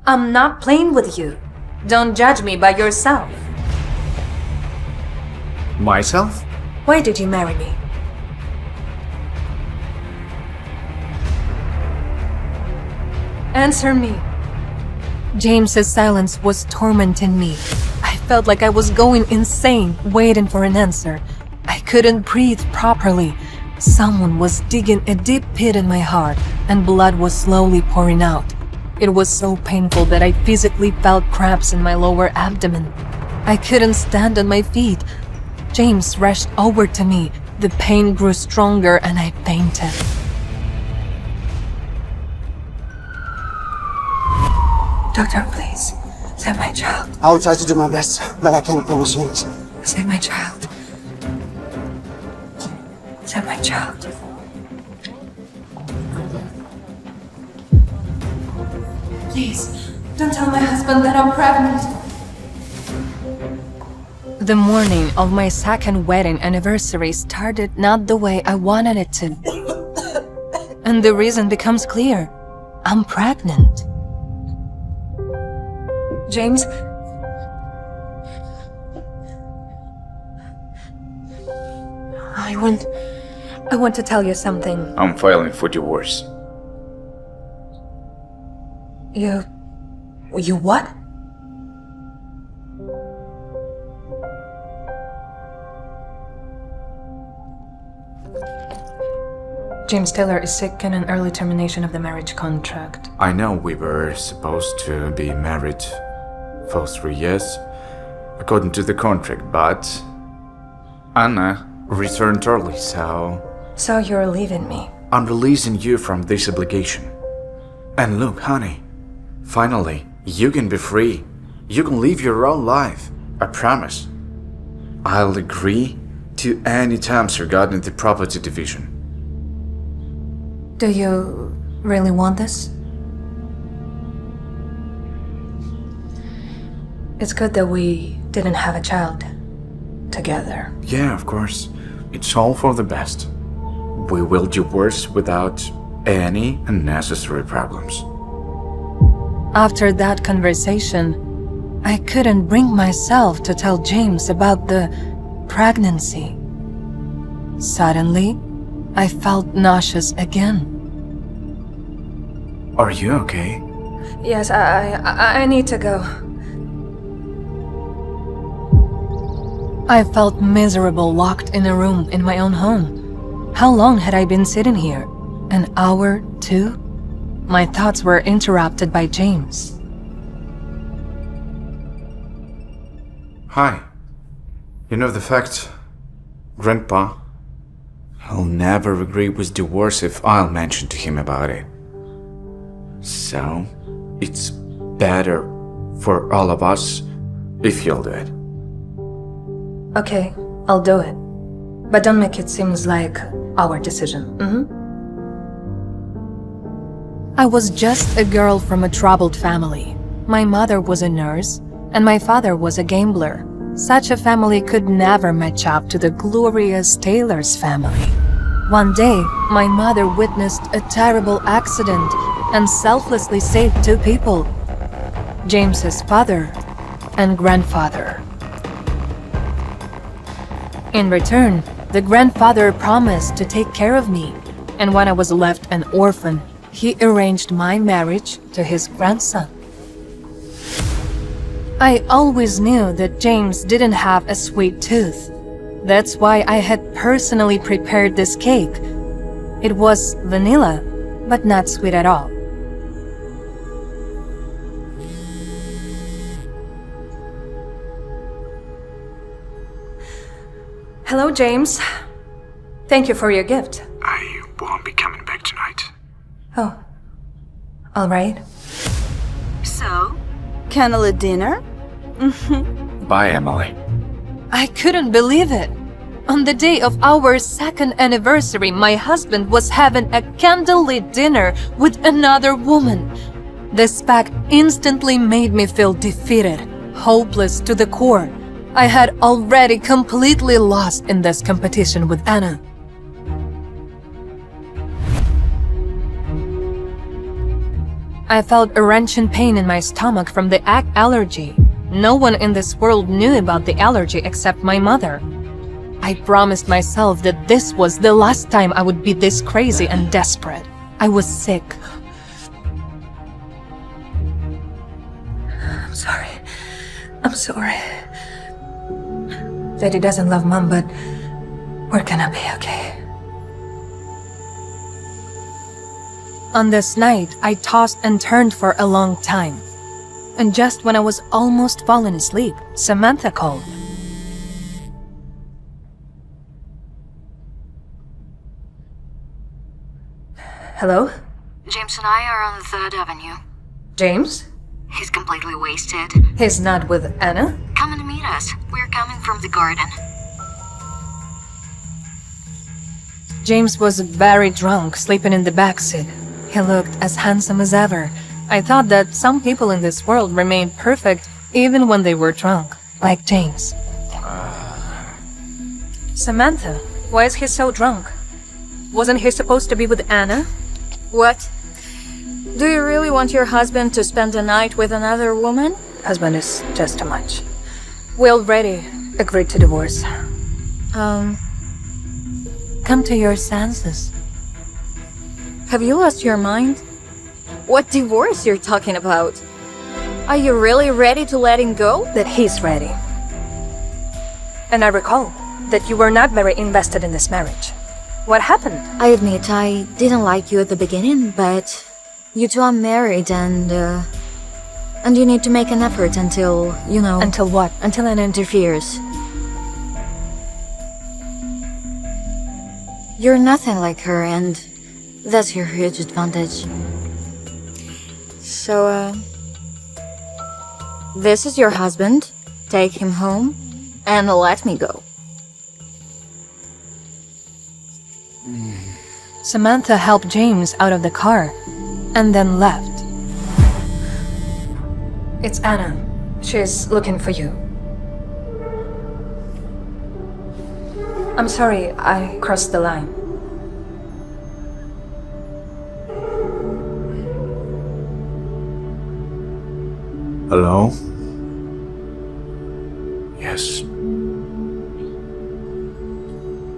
I'm not playing with you. Don't judge me by yourself. Myself? Why did you marry me? Answer me. James's silence was tormenting me. I felt like I was going insane, waiting for an answer. I couldn't breathe properly. Someone was digging a deep pit in my heart, and blood was slowly pouring out. It was so painful that I physically felt cramps in my lower abdomen. I couldn't stand on my feet. James rushed over to me. The pain grew stronger and I fainted. Doctor, please, save my child. I will try to do my best, but I can't promise you anything. Save my child. Save my child. Please, don't tell my husband that I'm pregnant. The morning of my second wedding anniversary started not the way I wanted it to. And the reason becomes clear. I'm pregnant. James? I want to tell you something. I'm filing for divorce. You what? James Taylor is sick and an early termination of the marriage contract. I know we were supposed to be married for 3 years, according to the contract, but Anna returned early, so... So you're leaving me? I'm releasing you from this obligation. And look, honey, finally, you can be free. You can live your own life. I promise. I'll agree to any terms regarding the property division. Do you really want this? It's good that we didn't have a child together. Yeah, of course. It's all for the best. We will divorce without any unnecessary problems. After that conversation, I couldn't bring myself to tell James about the pregnancy. Suddenly, I felt nauseous again. Are you okay? Yes, I need to go. I felt miserable locked in a room in my own home. How long had I been sitting here? An hour, 2? My thoughts were interrupted by James. Hi. You know the fact, Grandpa, he'll never agree with divorce if I'll mention to him about it. So, it's better for all of us if you'll do it. Okay, I'll do it. But don't make it seem like our decision. I was just a girl from a troubled family. My mother was a nurse, and my father was a gambler. Such a family could never match up to the glorious Taylor's family. One day, my mother witnessed a terrible accident and selflessly saved 2 people, James's father and grandfather. In return, the grandfather promised to take care of me, and when I was left an orphan, he arranged my marriage to his grandson. I always knew that James didn't have a sweet tooth. That's why I had personally prepared this cake. It was vanilla, but not sweet at all. Hello, James. Thank you for your gift. I won't be coming back tonight. Oh, all right. So, candle at dinner? Bye, Emily. I couldn't believe it. On the day of our second anniversary, my husband was having a candlelit dinner with another woman. This fact instantly made me feel defeated, hopeless to the core. I had already completely lost in this competition with Anna. I felt a wrenching pain in my stomach from the egg allergy. No one in this world knew about the allergy except my mother. I promised myself that this was the last time I would be this crazy and desperate. I was sick. I'm sorry. I'm sorry. Daddy doesn't love Mom, but we're gonna be okay. On this night, I tossed and turned for a long time. And just when I was almost falling asleep, Samantha called. Hello? James and I are on 3rd Avenue. James? He's completely wasted. He's not with Anna? Come and meet us. We're coming from the garden. James was very drunk, sleeping in the backseat. He looked as handsome as ever. I thought that some people in this world remained perfect even when they were drunk, like James. Samantha, why is he so drunk? Wasn't he supposed to be with Anna? What? Do you really want your husband to spend the night with another woman? Husband is just too much. We already agreed to divorce. Come to your senses. Have you lost your mind? What divorce you're talking about? Are you really ready to let him go? That he's ready. And I recall that you were not very invested in this marriage. What happened? I admit I didn't like you at the beginning, but you two are married and you need to make an effort until, you know... Until what? Until Anna interferes. You're nothing like her, and that's your huge advantage. So, this is your husband. Take him home and let me go. Samantha helped James out of the car and then left. It's Anna. She's looking for you. I'm sorry, I crossed the line. Hello? Yes.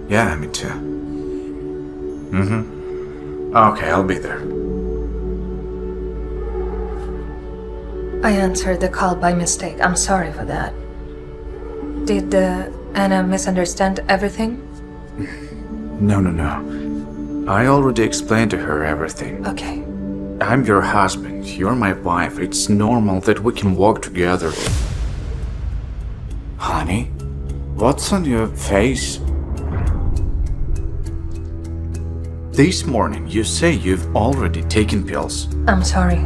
Yeah, me too. Okay, I'll be there. I answered the call by mistake. I'm sorry for that. Did Anna misunderstand everything? No. I already explained to her everything. Okay. I'm your husband, you're my wife. It's normal that we can walk together. Honey, what's on your face? This morning you say you've already taken pills. I'm sorry.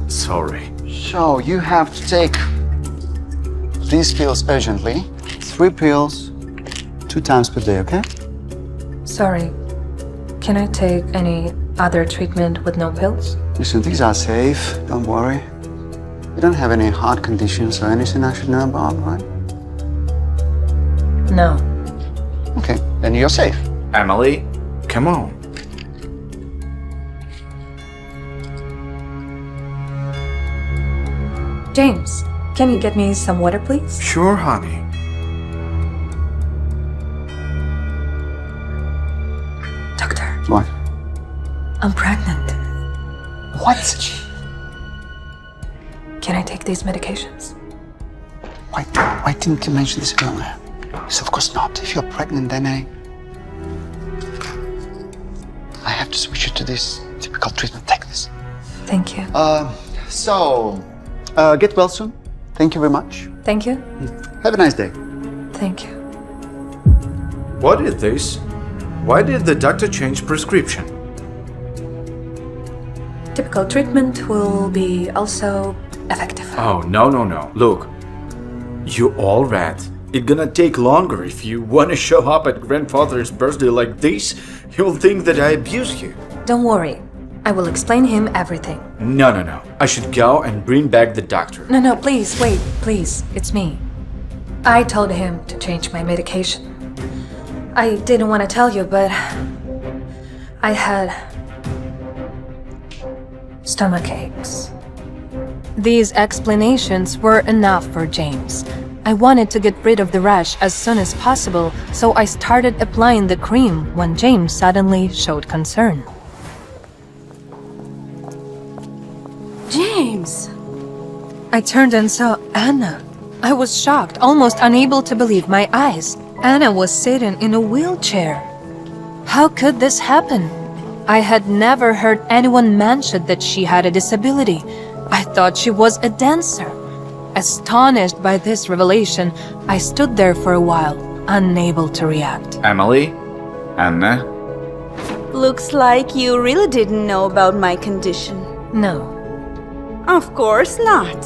Sorry. So you have to take these pills urgently. 3 pills, 2 times per day, okay? Sorry. Can I take any other treatment with no pills? Listen, these are safe, don't worry. You don't have any heart conditions or anything I should know about, right? No. Okay, then you're safe. Emily, come on. James, can you get me some water, please? Sure, honey. Doctor, What? I'm pregnant. What? Can I take these medications? Why didn't you mention this earlier? Yes, of course not. If you're pregnant, then I have to switch you to this typical treatment. Take this. Thank you. Get well soon. Thank you very much. Thank you. Have a nice day. Thank you. What is this? Why did the doctor change prescription? Typical treatment will be also effective. Oh, no. Look, you all rat. It's gonna take longer. If you wanna show up at grandfather's birthday like this, he'll think that I abuse you. Don't worry. I will explain him everything. No. I should go and bring back the doctor. No, please, wait, please. It's me. I told him to change my medication. I didn't want to tell you, but I had stomach aches. These explanations were enough for James. I wanted to get rid of the rash as soon as possible, so I started applying the cream when James suddenly showed concern. James! I turned and saw Anna. I was shocked, almost unable to believe my eyes. Anna was sitting in a wheelchair. How could this happen? I had never heard anyone mention that she had a disability. I thought she was a dancer. Astonished by this revelation, I stood there for a while, unable to react. Emily? Anna? Looks like you really didn't know about my condition. No. Of course not.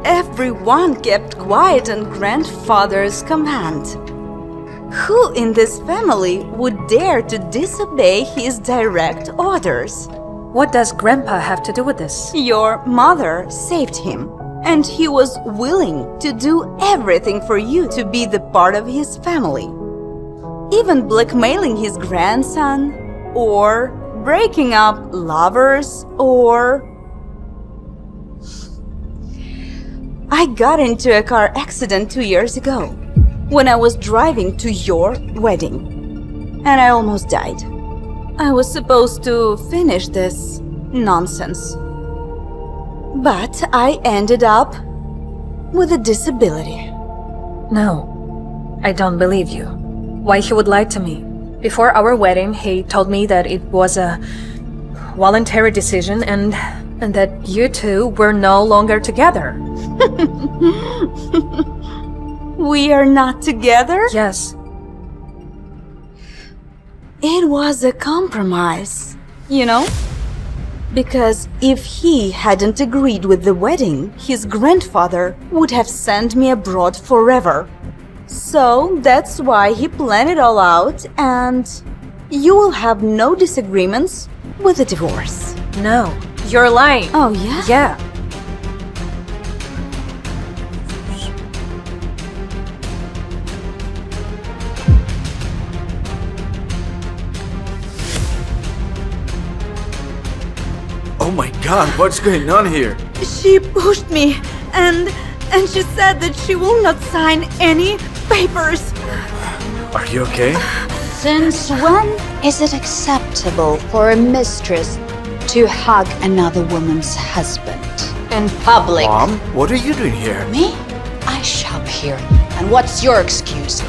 Everyone kept quiet on grandfather's command. Who in this family would dare to disobey his direct orders? What does Grandpa have to do with this? Your mother saved him, and he was willing to do everything for you to be the part of his family. Even blackmailing his grandson, or breaking up lovers, or... I got into a car accident 2 years ago, when I was driving to your wedding, and I almost died. I was supposed to finish this nonsense, but I ended up with a disability. No, I don't believe you. Why he would lie to me? Before our wedding, he told me that it was a voluntary decision and that you two were no longer together. We are not together? Yes. It was a compromise, you know? Because if he hadn't agreed with the wedding, his grandfather would have sent me abroad forever. So that's why he planned it all out, and you will have no disagreements with the divorce. No, you're lying. Oh, yeah? Yeah. Oh my god, what's going on here? She pushed me, and she said that she will not sign any papers. Are you okay? Since when is it acceptable for a mistress to hug another woman's husband? In public. Mom, what are you doing here? Me? I shop here. And what's your excuse? A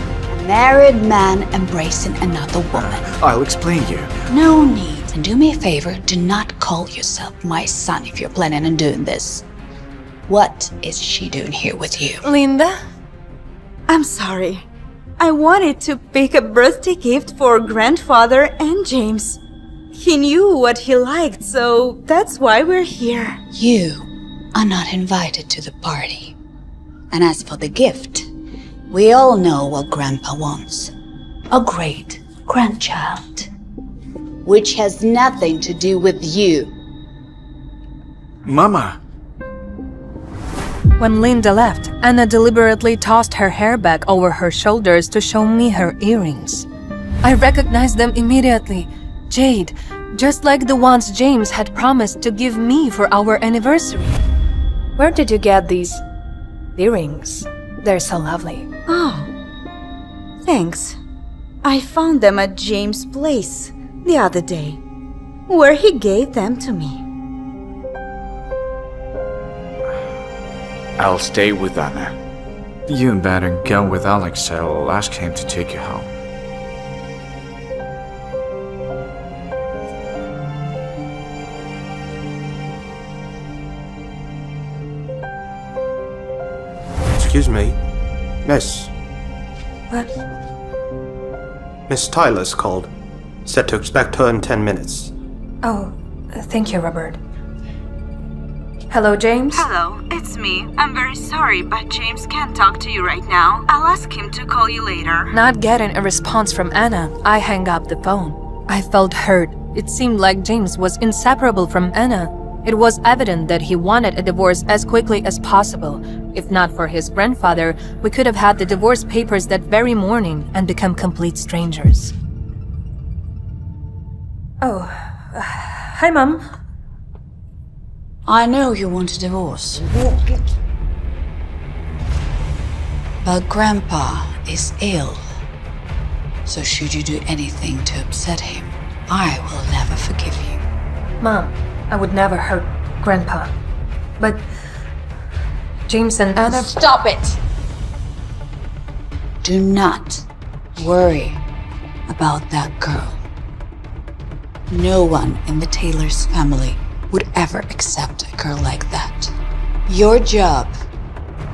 married man embracing another woman. I'll explain you. No need. And do me a favor, do not call yourself my son if you're planning on doing this. What is she doing here with you? Linda? I'm sorry. I wanted to pick a birthday gift for grandfather and James. He knew what he liked, so that's why we're here. You are not invited to the party. And as for the gift, we all know what Grandpa wants. A great grandchild. Which has nothing to do with you. Mama! When Linda left, Anna deliberately tossed her hair back over her shoulders to show me her earrings. I recognized them immediately. Jade, just like the ones James had promised to give me for our anniversary. Where did you get these earrings? They're so lovely. Oh, thanks. I found them at James' place the other day, where he gave them to me. I'll stay with Anna. You better go with Alex. I'll ask him to take you home. Excuse me. Miss. What? Miss Tyler's called. Said to expect her in 10 minutes. Oh, thank you, Robert. Hello, James? Hello, it's me. I'm very sorry, but James can't talk to you right now. I'll ask him to call you later. Not getting a response from Anna, I hang up the phone. I felt hurt. It seemed like James was inseparable from Anna. It was evident that he wanted a divorce as quickly as possible. If not for his grandfather, we could have had the divorce papers that very morning and become complete strangers. Oh, hi, Mom. I know you want a divorce. But Grandpa is ill. So should you do anything to upset him, I will never forgive you. Mom, I would never hurt Grandpa. But James and Anna... Stop it! Do not worry about that girl. No one in the Taylor's family would ever accept a girl like that. Your job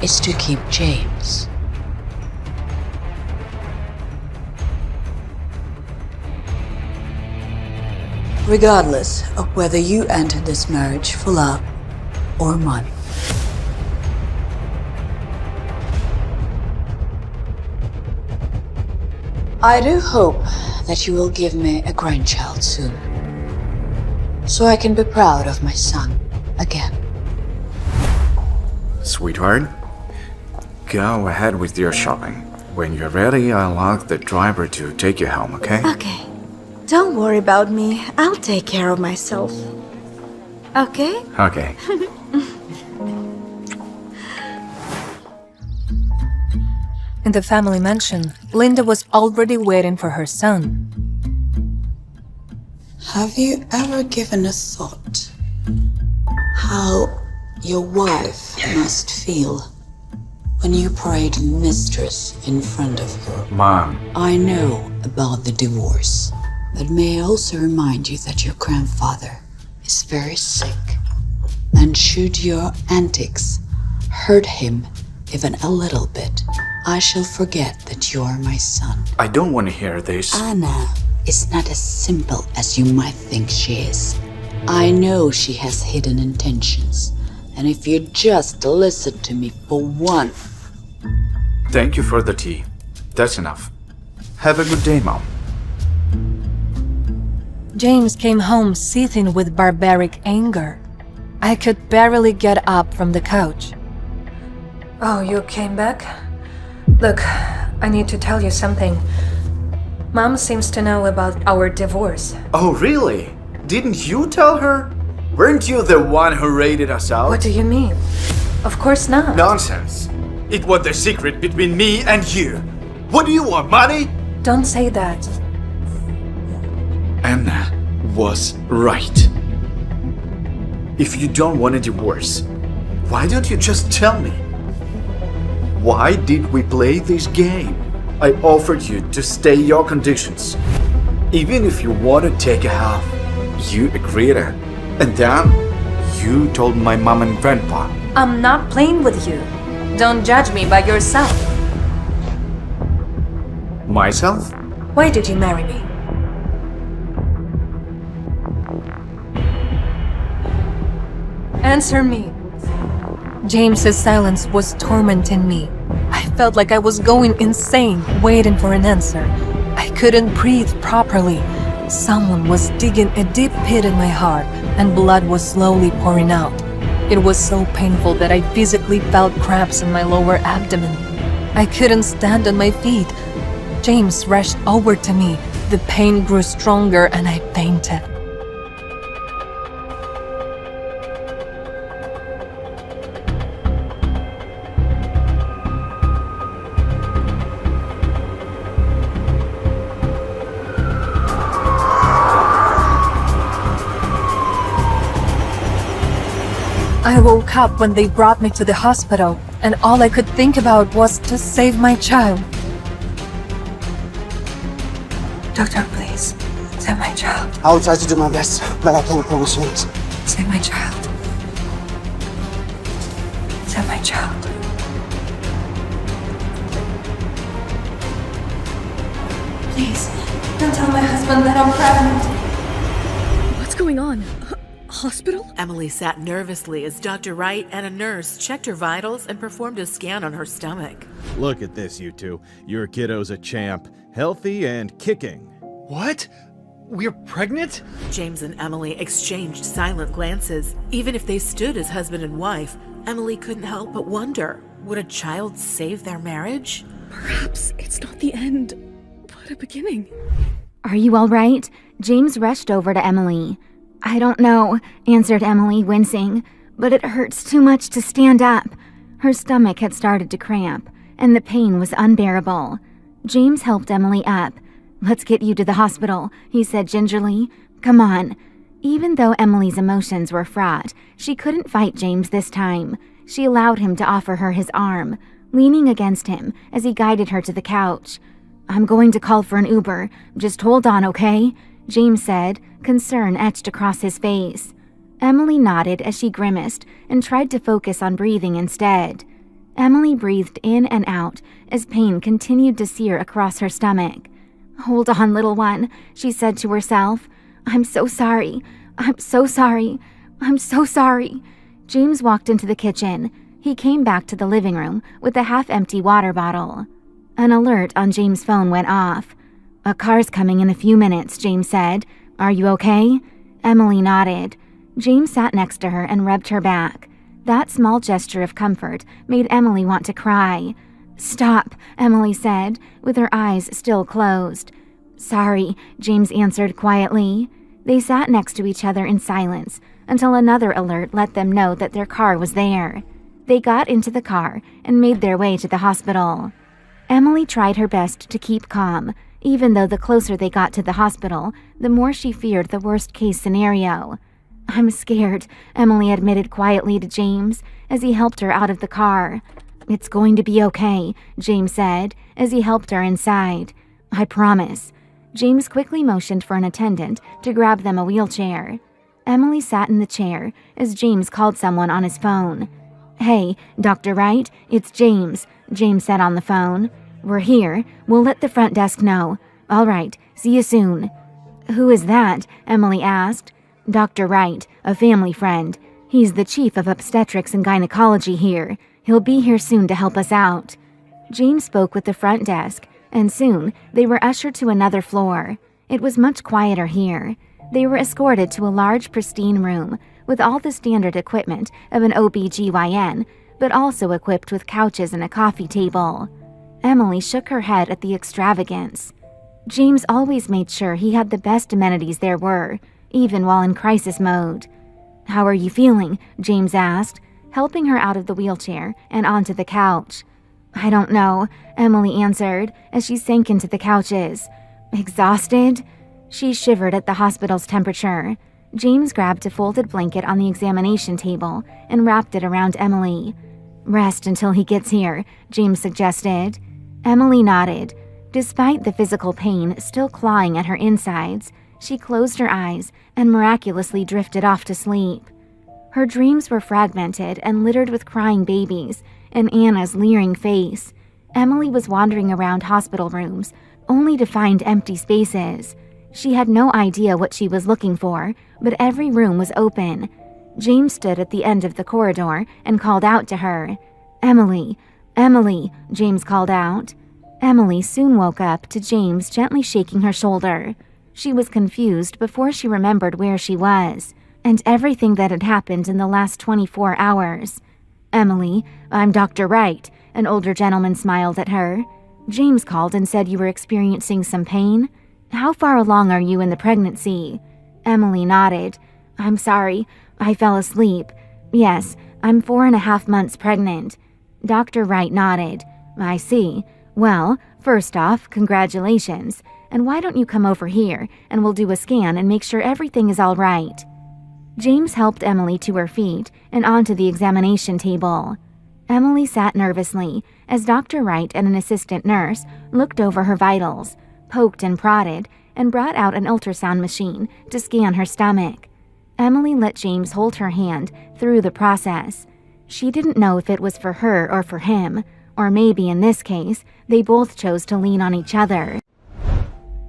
is to keep James. Regardless of whether you enter this marriage for love or money. I do hope that you will give me a grandchild soon, so I can be proud of my son again. Sweetheart, go ahead with your shopping. When you're ready, I'll ask the driver to take you home, okay? Okay. Don't worry about me. I'll take care of myself. Okay? Okay. In the family mansion, Linda was already waiting for her son. Have you ever given a thought how your wife must feel when you parade mistress in front of her? Mom, I know about the divorce, but may I also remind you that your grandfather is very sick, and should your antics hurt him even a little bit, I shall forget that you are my son. I don't want to hear this. Anna is not as simple as you might think she is. I know she has hidden intentions, and if you just listen to me for one... Thank you for the tea. That's enough. Have a good day, Mom. James came home seething with barbaric anger. I could barely get up from the couch. Oh, you came back? Look, I need to tell you something. Mom seems to know about our divorce. Oh, really? Didn't you tell her? Weren't you the one who raided us out? What do you mean? Of course not. Nonsense. It was the secret between me and you. What do you want, money? Don't say that. Anna was right. If you don't want a divorce, why don't you just tell me? Why did we play this game? I offered you to stay your conditions. Even if you want to take a half, you agreed. And then, you told my mom and grandpa. I'm not playing with you. Don't judge me by yourself. Myself? Why did you marry me? Answer me. James's silence was tormenting me. I felt like I was going insane, waiting for an answer. I couldn't breathe properly. Someone was digging a deep pit in my heart, and blood was slowly pouring out. It was so painful that I physically felt cramps in my lower abdomen. I couldn't stand on my feet. James rushed over to me. The pain grew stronger and I fainted. I woke up when they brought me to the hospital, and all I could think about was to save my child. Doctor, please, save my child. I will try to do my best, but I can't promise you this. Save my child. Save my child. Please, don't tell my husband that I'm pregnant. What's going on? Hospital? Emily sat nervously as Dr. Wright and a nurse checked her vitals and performed a scan on her stomach. Look at this, you two. Your kiddo's a champ, healthy and kicking. What? We're pregnant? James and Emily exchanged silent glances. Even if they stood as husband and wife, Emily couldn't help but wonder, would a child save their marriage? Perhaps it's not the end, but a beginning. Are you all right? James rushed over to Emily. I don't know, answered Emily, wincing. but it hurts too much to stand up. Her stomach had started to cramp, and the pain was unbearable. James helped Emily up. "Let's get you to the hospital," he said gingerly. "Come on." Even though Emily's emotions were fraught, she couldn't fight James this time. She allowed him to offer her his arm, leaning against him as he guided her to the couch. "I'm going to call for an Uber. Just hold on, okay?" James said, concern etched across his face. Emily nodded as she grimaced and tried to focus on breathing instead. Emily breathed in and out as pain continued to sear across her stomach. "Hold on, little one," she said to herself. "I'm so sorry. I'm so sorry. I'm so sorry." James walked into the kitchen. He came back to the living room with a half-empty water bottle. An alert on James' phone went off. "A car's coming in a few minutes," James said. "Are you okay?" Emily nodded. James sat next to her and rubbed her back. That small gesture of comfort made Emily want to cry. "Stop," Emily said, with her eyes still closed. "Sorry," James answered quietly. They sat next to each other in silence until another alert let them know that their car was there. They got into the car and made their way to the hospital. Emily tried her best to keep calm, even though the closer they got to the hospital, the more she feared the worst-case scenario. "I'm scared," Emily admitted quietly to James as he helped her out of the car. "It's going to be okay," James said as he helped her inside. "I promise." James quickly motioned for an attendant to grab them a wheelchair. Emily sat in the chair as James called someone on his phone. "Hey, Dr. Wright, it's James," James said on the phone. "We're here. We'll let the front desk know. All right, see you soon." "Who is that?" Emily asked. "Dr. Wright, a family friend. He's the chief of obstetrics and gynecology here. He'll be here soon to help us out." James spoke with the front desk, and soon they were ushered to another floor. It was much quieter here. They were escorted to a large, pristine room with all the standard equipment of an OB/GYN, but also equipped with couches and a coffee table. Emily shook her head at the extravagance. James always made sure he had the best amenities there were, even while in crisis mode. "How are you feeling?" James asked, helping her out of the wheelchair and onto the couch. "I don't know," Emily answered as she sank into the couches. "Exhausted?" She shivered at the hospital's temperature. James grabbed a folded blanket on the examination table and wrapped it around Emily. "Rest until he gets here," James suggested. Emily nodded. Despite the physical pain still clawing at her insides, she closed her eyes and miraculously drifted off to sleep. Her dreams were fragmented and littered with crying babies and Anna's leering face. Emily was wandering around hospital rooms, only to find empty spaces. She had no idea what she was looking for, but every room was open. James stood at the end of the corridor and called out to her. "Emily, Emily," James called out. Emily soon woke up to James gently shaking her shoulder. She was confused before she remembered where she was, and everything that had happened in the last 24 hours. "Emily, I'm Dr. Wright," an older gentleman smiled at her. "James called and said you were experiencing some pain. How far along are you in the pregnancy?" Emily nodded. "I'm sorry, I fell asleep. Yes, I'm 4.5 months pregnant." Dr. Wright nodded. "I see. Well, first off, congratulations. And why don't you come over here and we'll do a scan and make sure everything is all right." James helped Emily to her feet and onto the examination table. Emily sat nervously as Dr. Wright and an assistant nurse looked over her vitals, poked and prodded, and brought out an ultrasound machine to scan her stomach. Emily let James hold her hand through the process. She didn't know if it was for her or for him, or maybe in this case, they both chose to lean on each other.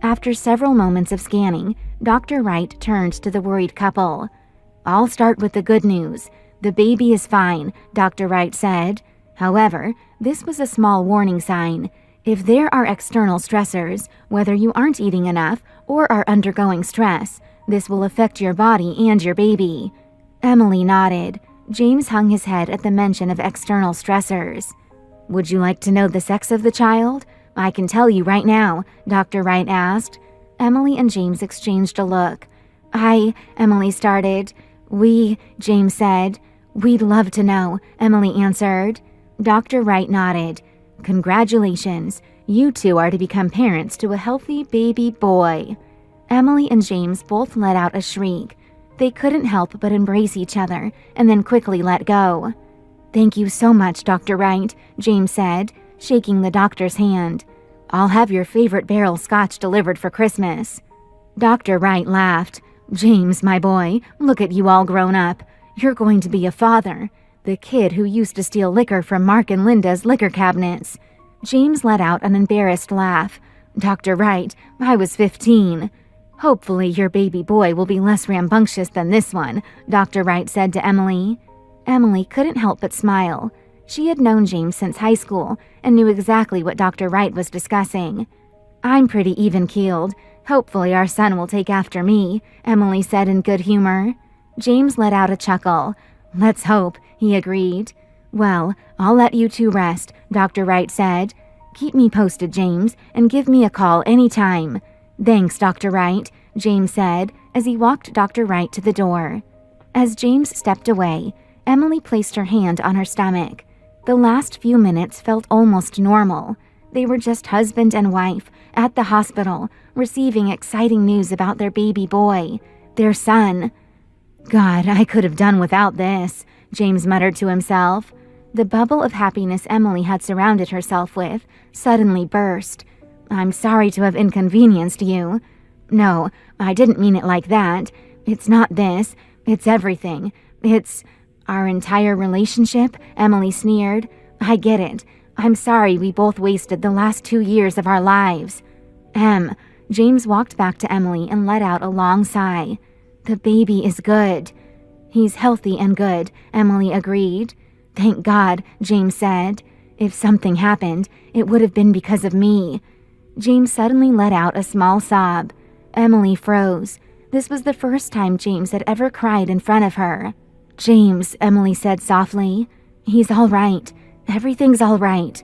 After several moments of scanning, Dr. Wright turned to the worried couple. "I'll start with the good news. The baby is fine," Dr. Wright said. However, this was a small warning sign. If there are external stressors, whether you aren't eating enough or are undergoing stress, this will affect your body and your baby. Emily nodded. James hung his head at the mention of external stressors. "Would you like to know the sex of the child? I can tell you right now," Dr. Wright asked. Emily and James exchanged a look. Emily started. James said. "We'd love to know," Emily answered. Dr. Wright nodded. "Congratulations. You two are to become parents to a healthy baby boy." Emily and James both let out a shriek. They couldn't help but embrace each other and then quickly let go. "Thank you so much, Dr. Wright," James said, shaking the doctor's hand. "I'll have your favorite barrel scotch delivered for Christmas." Dr. Wright laughed. "James, my boy, look at you all grown up. You're going to be a father. The kid who used to steal liquor from Mark and Linda's liquor cabinets." James let out an embarrassed laugh. "Dr. Wright, I was 15. "Hopefully your baby boy will be less rambunctious than this one," Dr. Wright said to Emily. Emily couldn't help but smile. She had known James since high school and knew exactly what Dr. Wright was discussing. "I'm pretty even-keeled. Hopefully our son will take after me," Emily said in good humor. James let out a chuckle. "Let's hope," he agreed. "Well, I'll let you two rest," Dr. Wright said. "Keep me posted, James, and give me a call anytime." "Thanks, Dr. Wright," James said as he walked Dr. Wright to the door. As James stepped away, Emily placed her hand on her stomach. The last few minutes felt almost normal. They were just husband and wife at the hospital, receiving exciting news about their baby boy, their son. "God, I could have done without this," James muttered to himself. The bubble of happiness Emily had surrounded herself with suddenly burst. "I'm sorry to have inconvenienced you." "No, I didn't mean it like that. It's not this. It's everything. It's our entire relationship," Emily sneered. "I get it. I'm sorry we both wasted the last 2 years of our lives." James walked back to Emily and let out a long sigh. "The baby is good." "He's healthy and good," Emily agreed. "Thank God," James said. "If something happened, it would have been because of me." James suddenly let out a small sob. Emily froze. This was the first time James had ever cried in front of her. "James," Emily said softly. "He's all right. Everything's all right."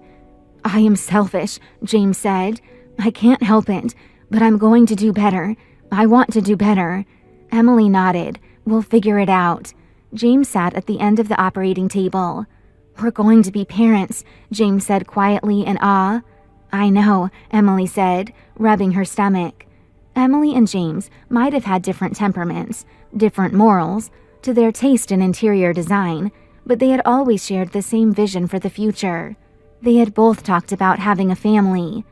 "I am selfish," James said. "I can't help it, but I'm going to do better. I want to do better." Emily nodded. "We'll figure it out." James sat at the end of the operating table. "We're going to be parents," James said quietly in awe. "I know," Emily said, rubbing her stomach. Emily and James might have had different temperaments, different morals, to their taste in interior design, but they had always shared the same vision for the future. They had both talked about having a family.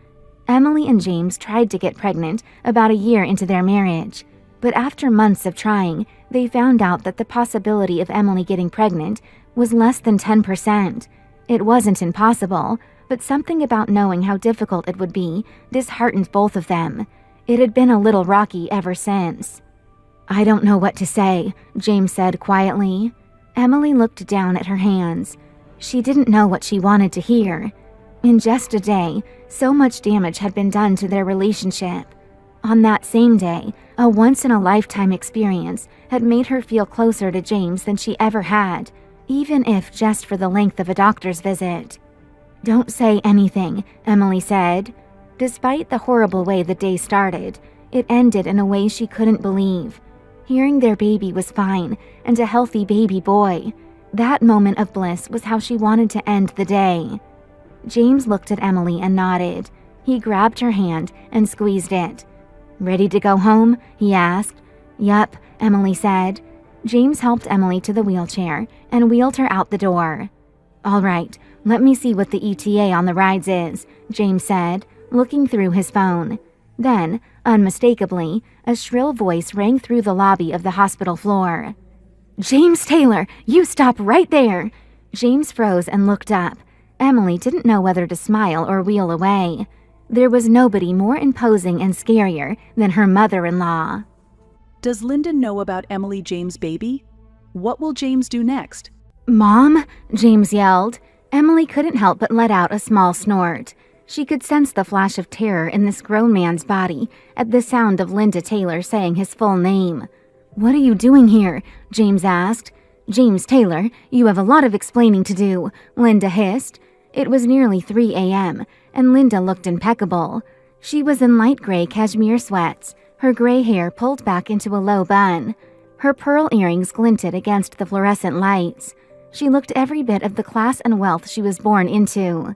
Emily and James tried to get pregnant about a year into their marriage, but after months of trying, they found out that the possibility of Emily getting pregnant was less than 10%. It wasn't impossible, but something about knowing how difficult it would be disheartened both of them. It had been a little rocky ever since. "I don't know what to say," James said quietly. Emily looked down at her hands. She didn't know what she wanted to hear. In just a day, so much damage had been done to their relationship. On that same day, a once-in-a-lifetime experience had made her feel closer to James than she ever had, even if just for the length of a doctor's visit. "Don't say anything," Emily said. Despite the horrible way the day started, it ended in a way she couldn't believe. Hearing their baby was fine, and a healthy baby boy. That moment of bliss was how she wanted to end the day. James looked at Emily and nodded. He grabbed her hand and squeezed it. "Ready to go home?" he asked. "Yup," Emily said. James helped Emily to the wheelchair and wheeled her out the door. "All right, let me see what the ETA on the rides is," James said, looking through his phone. Then, unmistakably, a shrill voice rang through the lobby of the hospital floor. "James Taylor, you stop right there!" James froze and looked up. Emily didn't know whether to smile or wheel away. There was nobody more imposing and scarier than her mother-in-law. Does Linda know about Emily James' baby? What will James do next? "Mom?" James yelled. Emily couldn't help but let out a small snort. She could sense the flash of terror in this grown man's body at the sound of Linda Taylor saying his full name. "What are you doing here?" James asked. "James Taylor, you have a lot of explaining to do," Linda hissed. It was nearly 3 a.m., and Linda looked impeccable. She was in light gray cashmere sweats, her gray hair pulled back into a low bun. Her pearl earrings glinted against the fluorescent lights. She looked every bit of the class and wealth she was born into.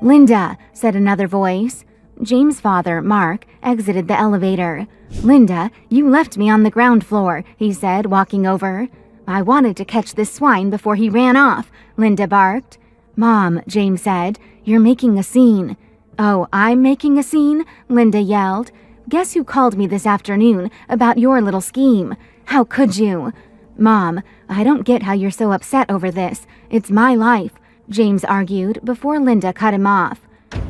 "Linda," said another voice. James' father, Mark, exited the elevator. "Linda, you left me on the ground floor," he said, walking over. "I wanted to catch this swine before he ran off," Linda barked. "Mom," James said, "you're making a scene." "Oh, I'm making a scene?" Linda yelled. "Guess who called me this afternoon about your little scheme? How could you?" "Mom, I don't get how you're so upset over this. It's my life," James argued before Linda cut him off.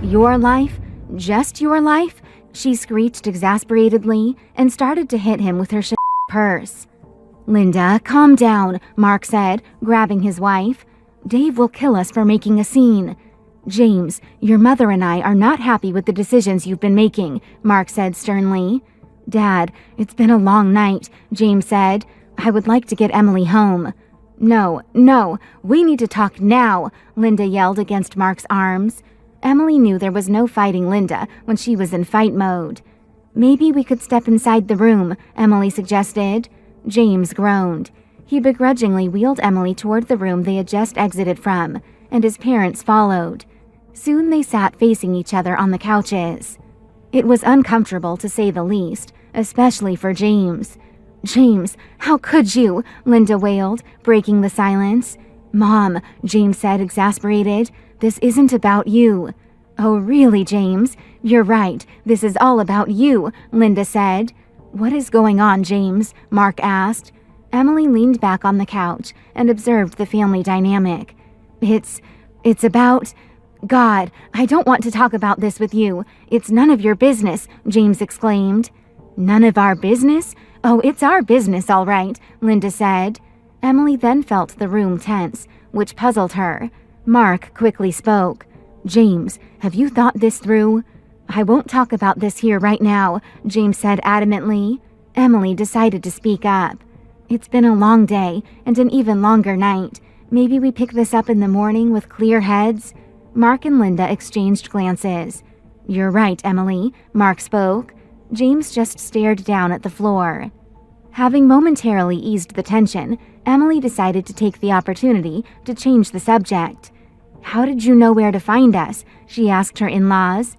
"Your life? Just your life?" she screeched exasperatedly and started to hit him with her purse. "Linda, calm down," Mark said, grabbing his wife. "Dave will kill us for making a scene." "James, your mother and I are not happy with the decisions you've been making," Mark said sternly. "Dad, it's been a long night," James said. "I would like to get Emily home." No, we need to talk now," Linda yelled against Mark's arms. Emily knew there was no fighting Linda when she was in fight mode. "Maybe we could step inside the room," Emily suggested. James groaned. He begrudgingly wheeled Emily toward the room they had just exited from, and his parents followed. Soon they sat facing each other on the couches. It was uncomfortable to say the least, especially for James. "James, how could you?" Linda wailed, breaking the silence. "Mom," James said, exasperated, "this isn't about you." "Oh, really, James? You're right. This is all about you," Linda said. "What is going on, James?" Mark asked. Emily leaned back on the couch and observed the family dynamic. It's about... God, I don't want to talk about this with you. It's none of your business," James exclaimed. "None of our business? Oh, it's our business, all right," Linda said. Emily then felt the room tense, which puzzled her. Mark quickly spoke. "James, have you thought this through?" "I won't talk about this here right now," James said adamantly. Emily decided to speak up. "It's been a long day and an even longer night. Maybe we pick this up in the morning with clear heads?" Mark and Linda exchanged glances. "You're right, Emily," Mark spoke. James just stared down at the floor. Having momentarily eased the tension, Emily decided to take the opportunity to change the subject. "How did you know where to find us?" she asked her in-laws.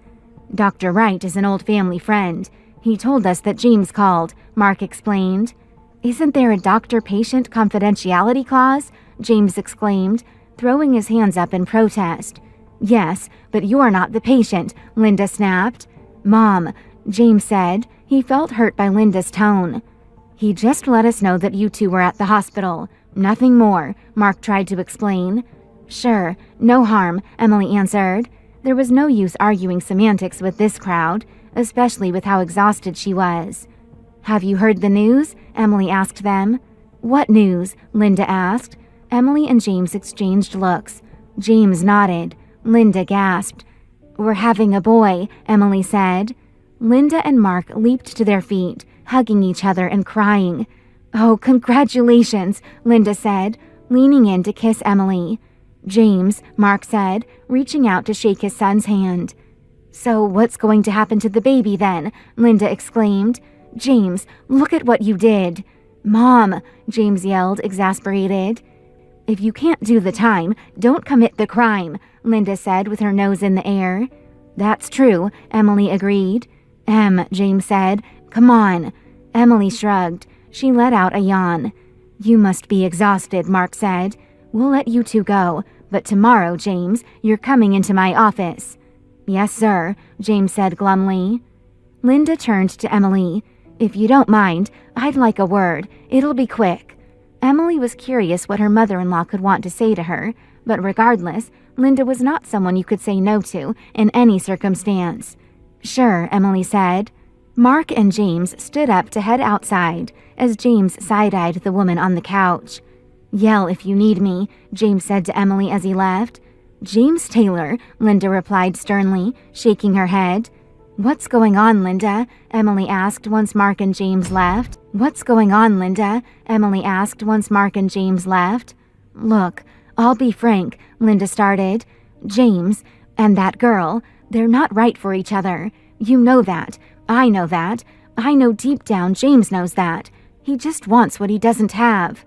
"Dr. Wright is an old family friend. He told us that James called," Mark explained. "Isn't there a doctor-patient confidentiality clause?" James exclaimed, throwing his hands up in protest. "Yes, but you're not the patient," Linda snapped. "Mom," James said. He felt hurt by Linda's tone. "He just let us know that you two were at the hospital. Nothing more," Mark tried to explain. "Sure, no harm," Emily answered. There was no use arguing semantics with this crowd, especially with how exhausted she was. "Have you heard the news?" Emily asked them. "What news?" Linda asked. Emily and James exchanged looks. James nodded. Linda gasped. "We're having a boy," Emily said. Linda and Mark leaped to their feet, hugging each other and crying. "Oh, congratulations," Linda said, leaning in to kiss Emily. "James," Mark said, reaching out to shake his son's hand. "So what's going to happen to the baby then?" Linda exclaimed. "James, look at what you did." "Mom," James yelled, exasperated. "If you can't do the time, don't commit the crime," Linda said with her nose in the air. "That's true," Emily agreed. James said, "Come on." Emily shrugged. She let out a yawn. "You must be exhausted," Mark said. "We'll let you two go, but tomorrow, James, you're coming into my office." "Yes, sir," James said glumly. Linda turned to Emily. "If you don't mind, I'd like a word. It'll be quick." Emily was curious what her mother-in-law could want to say to her, but regardless, Linda was not someone you could say no to in any circumstance. "Sure," Emily said. Mark and James stood up to head outside as James side-eyed the woman on the couch. "Yell if you need me," James said to Emily as he left. "James Taylor," Linda replied sternly, shaking her head. "What's going on, Linda?" Emily asked once Mark and James left. "What's going on, Linda?" Emily asked once Mark and James left. "Look, I'll be frank," Linda started. "James and that girl, they're not right for each other. You know that. I know that. I know deep down James knows that. He just wants what he doesn't have."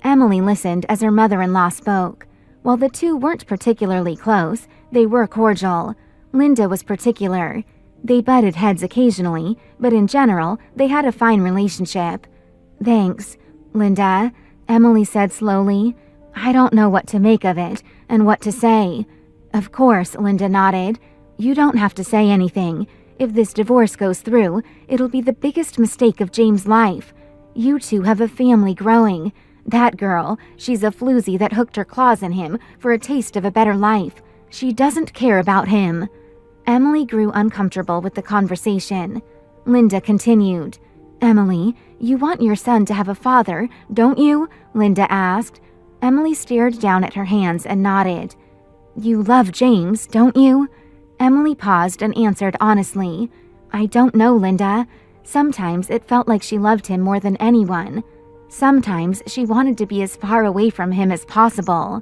Emily listened as her mother-in-law spoke. While the two weren't particularly close, they were cordial. Linda was particular. They butted heads occasionally, but in general, they had a fine relationship. "Thanks, Linda," Emily said slowly. "I don't know what to make of it and what to say." "Of course," Linda nodded. "You don't have to say anything. If this divorce goes through, it'll be the biggest mistake of James' life. You two have a family growing. That girl, she's a floozy that hooked her claws in him for a taste of a better life. She doesn't care about him." Emily grew uncomfortable with the conversation. Linda continued. "Emily, you want your son to have a father, don't you?" Linda asked. Emily stared down at her hands and nodded. "You love James, don't you?" Emily paused and answered honestly. "I don't know, Linda. Sometimes it felt like she loved him more than anyone. Sometimes she wanted to be as far away from him as possible."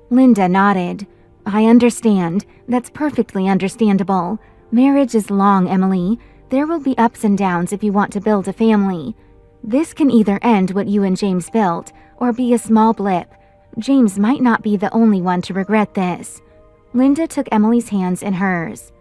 Linda nodded. "I understand. That's perfectly understandable. Marriage is long, Emily. There will be ups and downs if you want to build a family. This can either end what you and James built, or be a small blip. James might not be the only one to regret this." Linda took Emily's hands in hers.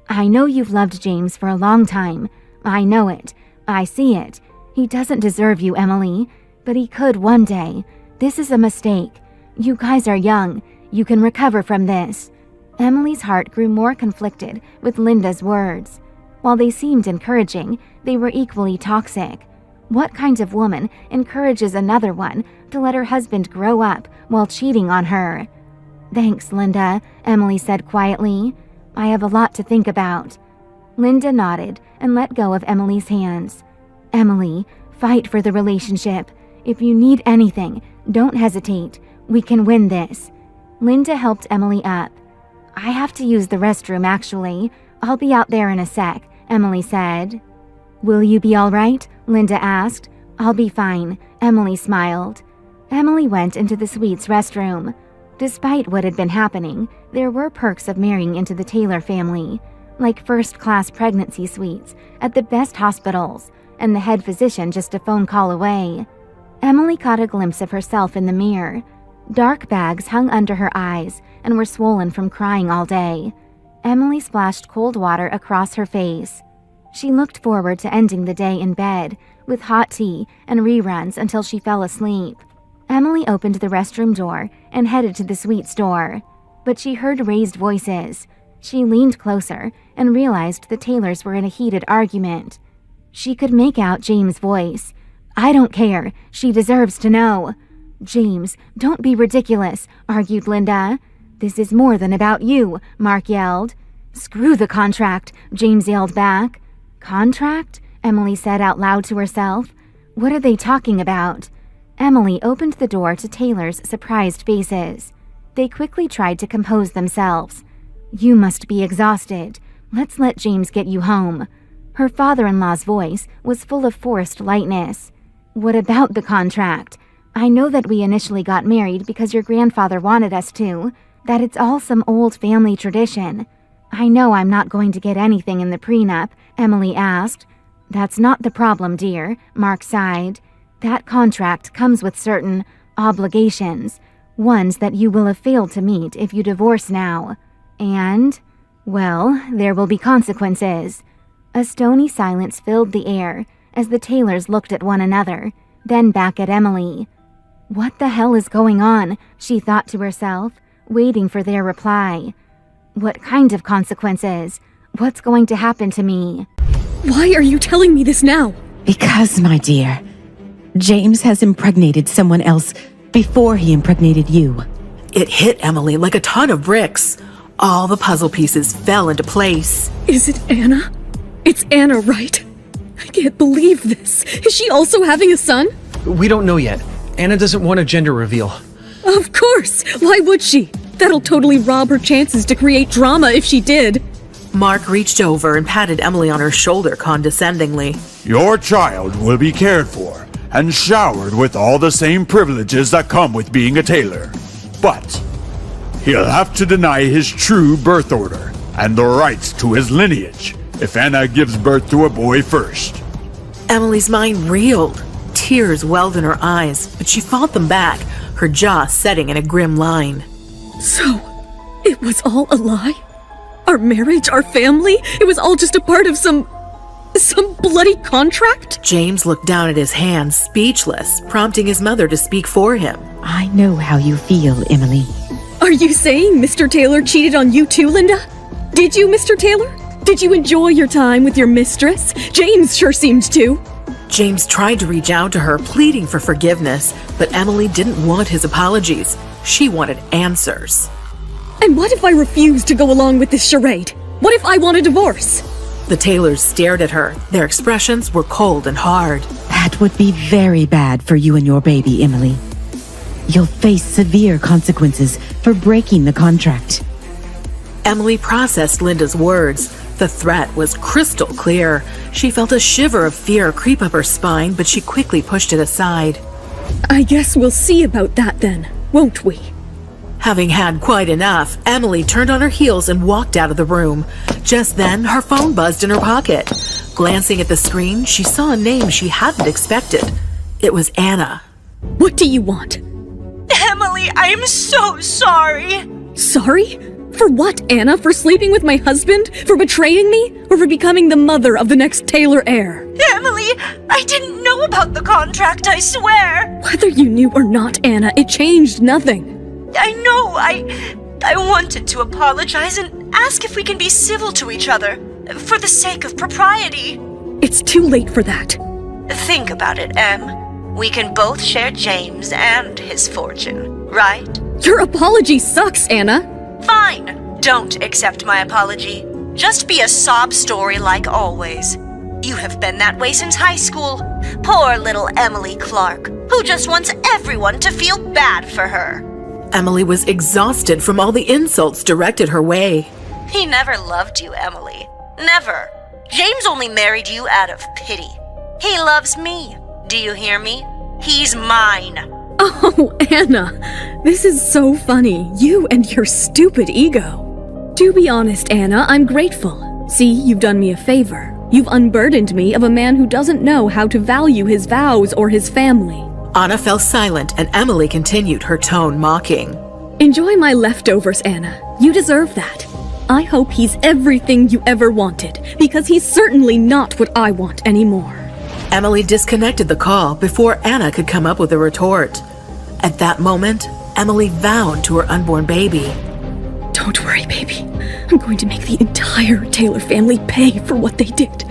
"I know you've loved James for a long time. I know it. I see it. He doesn't deserve you, Emily. But he could one day. This is a mistake. You guys are young. You can recover from this." Emily's heart grew more conflicted with Linda's words. While they seemed encouraging, they were equally toxic. What kind of woman encourages another one to let her husband grow up while cheating on her? "Thanks, Linda," Emily said quietly. "I have a lot to think about." Linda nodded and let go of Emily's hands. "Emily, fight for the relationship. If you need anything, don't hesitate. We can win this." Linda helped Emily up. "I have to use the restroom, actually. I'll be out there in a sec," Emily said. "Will you be all right?" Linda asked. "I'll be fine," Emily smiled. Emily went into the suite's restroom. Despite what had been happening, there were perks of marrying into the Taylor family, like first-class pregnancy suites at the best hospitals, and the head physician just a phone call away. Emily caught a glimpse of herself in the mirror. Dark bags hung under her eyes and were swollen from crying all day. Emily splashed cold water across her face. She looked forward to ending the day in bed, with hot tea and reruns until she fell asleep. Emily opened the restroom door and headed to the suite's door, but she heard raised voices. She leaned closer and realized the Taylors were in a heated argument. She could make out James' voice. "I don't care. She deserves to know." "James, don't be ridiculous," argued Linda. "This is more than about you," Mark yelled. "Screw the contract," James yelled back. "Contract?" Emily said out loud to herself. "What are they talking about?" Emily opened the door to Taylor's surprised faces. They quickly tried to compose themselves. "You must be exhausted. Let's let James get you home." Her father-in-law's voice was full of forced lightness. "What about the contract? I know that we initially got married because your grandfather wanted us to, that it's all some old family tradition. I know I'm not going to get anything in the prenup," Emily asked. "That's not the problem, dear," Mark sighed. "That contract comes with certain obligations, ones that you will have failed to meet if you divorce now. And, well, there will be consequences." A stony silence filled the air as the Taylors looked at one another, then back at Emily. "What the hell is going on?" she thought to herself, waiting for their reply. "What kind of consequences? What's going to happen to me?" Why are you telling me this now? Because, my dear, James has impregnated someone else before he impregnated you. It hit Emily like a ton of bricks. All the puzzle pieces fell into place. Is it Anna? It's Anna, right? I can't believe this. Is she also having a son? We don't know yet. Anna doesn't want a gender reveal. Of course! Why would she? That'll totally rob her chances to create drama if she did. Mark reached over and patted Emily on her shoulder condescendingly. Your child will be cared for and showered with all the same privileges that come with being a Taylor. But he'll have to deny his true birth order and the rights to his lineage if Anna gives birth to a boy first. Emily's mind reeled. Tears welled in her eyes, but she fought them back, her jaw setting in a grim line. So, it was all a lie? Our marriage, our family, it was all just a part of some bloody contract? James looked down at his hands, speechless, prompting his mother to speak for him. I know how you feel, Emily. Are you saying Mr. Taylor cheated on you too, Linda? Did you, Mr. Taylor? Did you enjoy your time with your mistress? James sure seemed to. James tried to reach out to her, pleading for forgiveness, but Emily didn't want his apologies. She wanted answers. And what if I refused to go along with this charade? What if I want a divorce? The Taylors stared at her. Their expressions were cold and hard. That would be very bad for you and your baby, Emily. You'll face severe consequences for breaking the contract. Emily processed Linda's words. The threat was crystal clear. She felt a shiver of fear creep up her spine, but she quickly pushed it aside. I guess we'll see about that then, won't we? Having had quite enough, Emily turned on her heels and walked out of the room. Just then, her phone buzzed in her pocket. Glancing at the screen, she saw a name she hadn't expected. It was Anna. What do you want? Emily, I am so sorry. Sorry? For what, Anna? For sleeping with my husband? For betraying me? Or for becoming the mother of the next Taylor heir? Emily, I didn't know about the contract, I swear. Whether you knew or not, Anna, it changed nothing. I know, I wanted to apologize and ask if we can be civil to each other, for the sake of propriety. It's too late for that. Think about it, Em. We can both share James and his fortune, right? Your apology sucks, Anna. Fine. Don't accept my apology. Just be a sob story like always. You have been that way since high school. Poor little Emily Clark, who just wants everyone to feel bad for her. Emily was exhausted from all the insults directed her way. He never loved you, Emily. Never. James only married you out of pity. He loves me. Do you hear me? He's mine. Oh, Anna, this is so funny. You and your stupid ego. To be honest, Anna, I'm grateful. See, you've done me a favor. You've unburdened me of a man who doesn't know how to value his vows or his family. Anna fell silent and Emily continued, her tone mocking. Enjoy my leftovers, Anna. You deserve that. I hope he's everything you ever wanted, because he's certainly not what I want anymore. Emily disconnected the call before Anna could come up with a retort. At that moment, Emily vowed to her unborn baby. Don't worry, baby. I'm going to make the entire Taylor family pay for what they did.